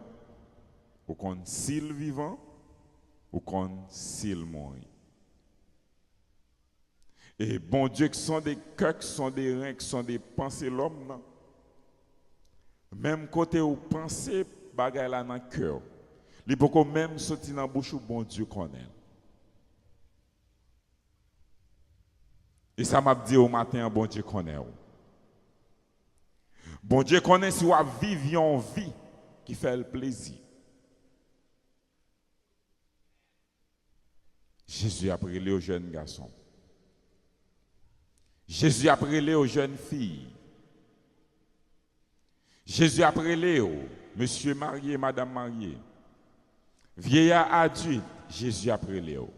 ou qu'on s'il vivant, ou qu'on s'il mort. Et bon Dieu, qui sont des cœurs, qui sont des reins, qui sont des pensées l'homme, même côté où pensée, bagay là dans le cœur. Il peut même sortir dans la bouche où bon Dieu connaît. Et ça m'a dit au matin, bon Dieu connaît. Bon Dieu connaît si vous vivez une vie qui fait le plaisir. Jésus a parlé aux jeunes garçons. Jésus a parlé aux jeunes filles. Jésus a parlé aux monsieur marié, madame mariée. Vieillard adulte, Jésus a parlé aux.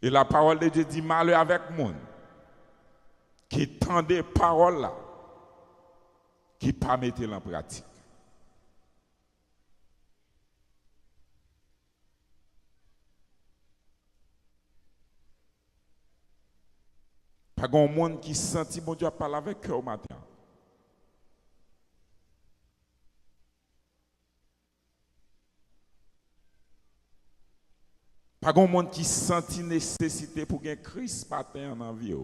Et la parole de Dieu dit malheur avec monde qui tend des paroles là, qui pas mettre en pratique. Pas grand monde qui sentit bon Dieu parler avec eux au matin. Pas grand monde qui sentit nécessité pour gagner Christ matin en vie.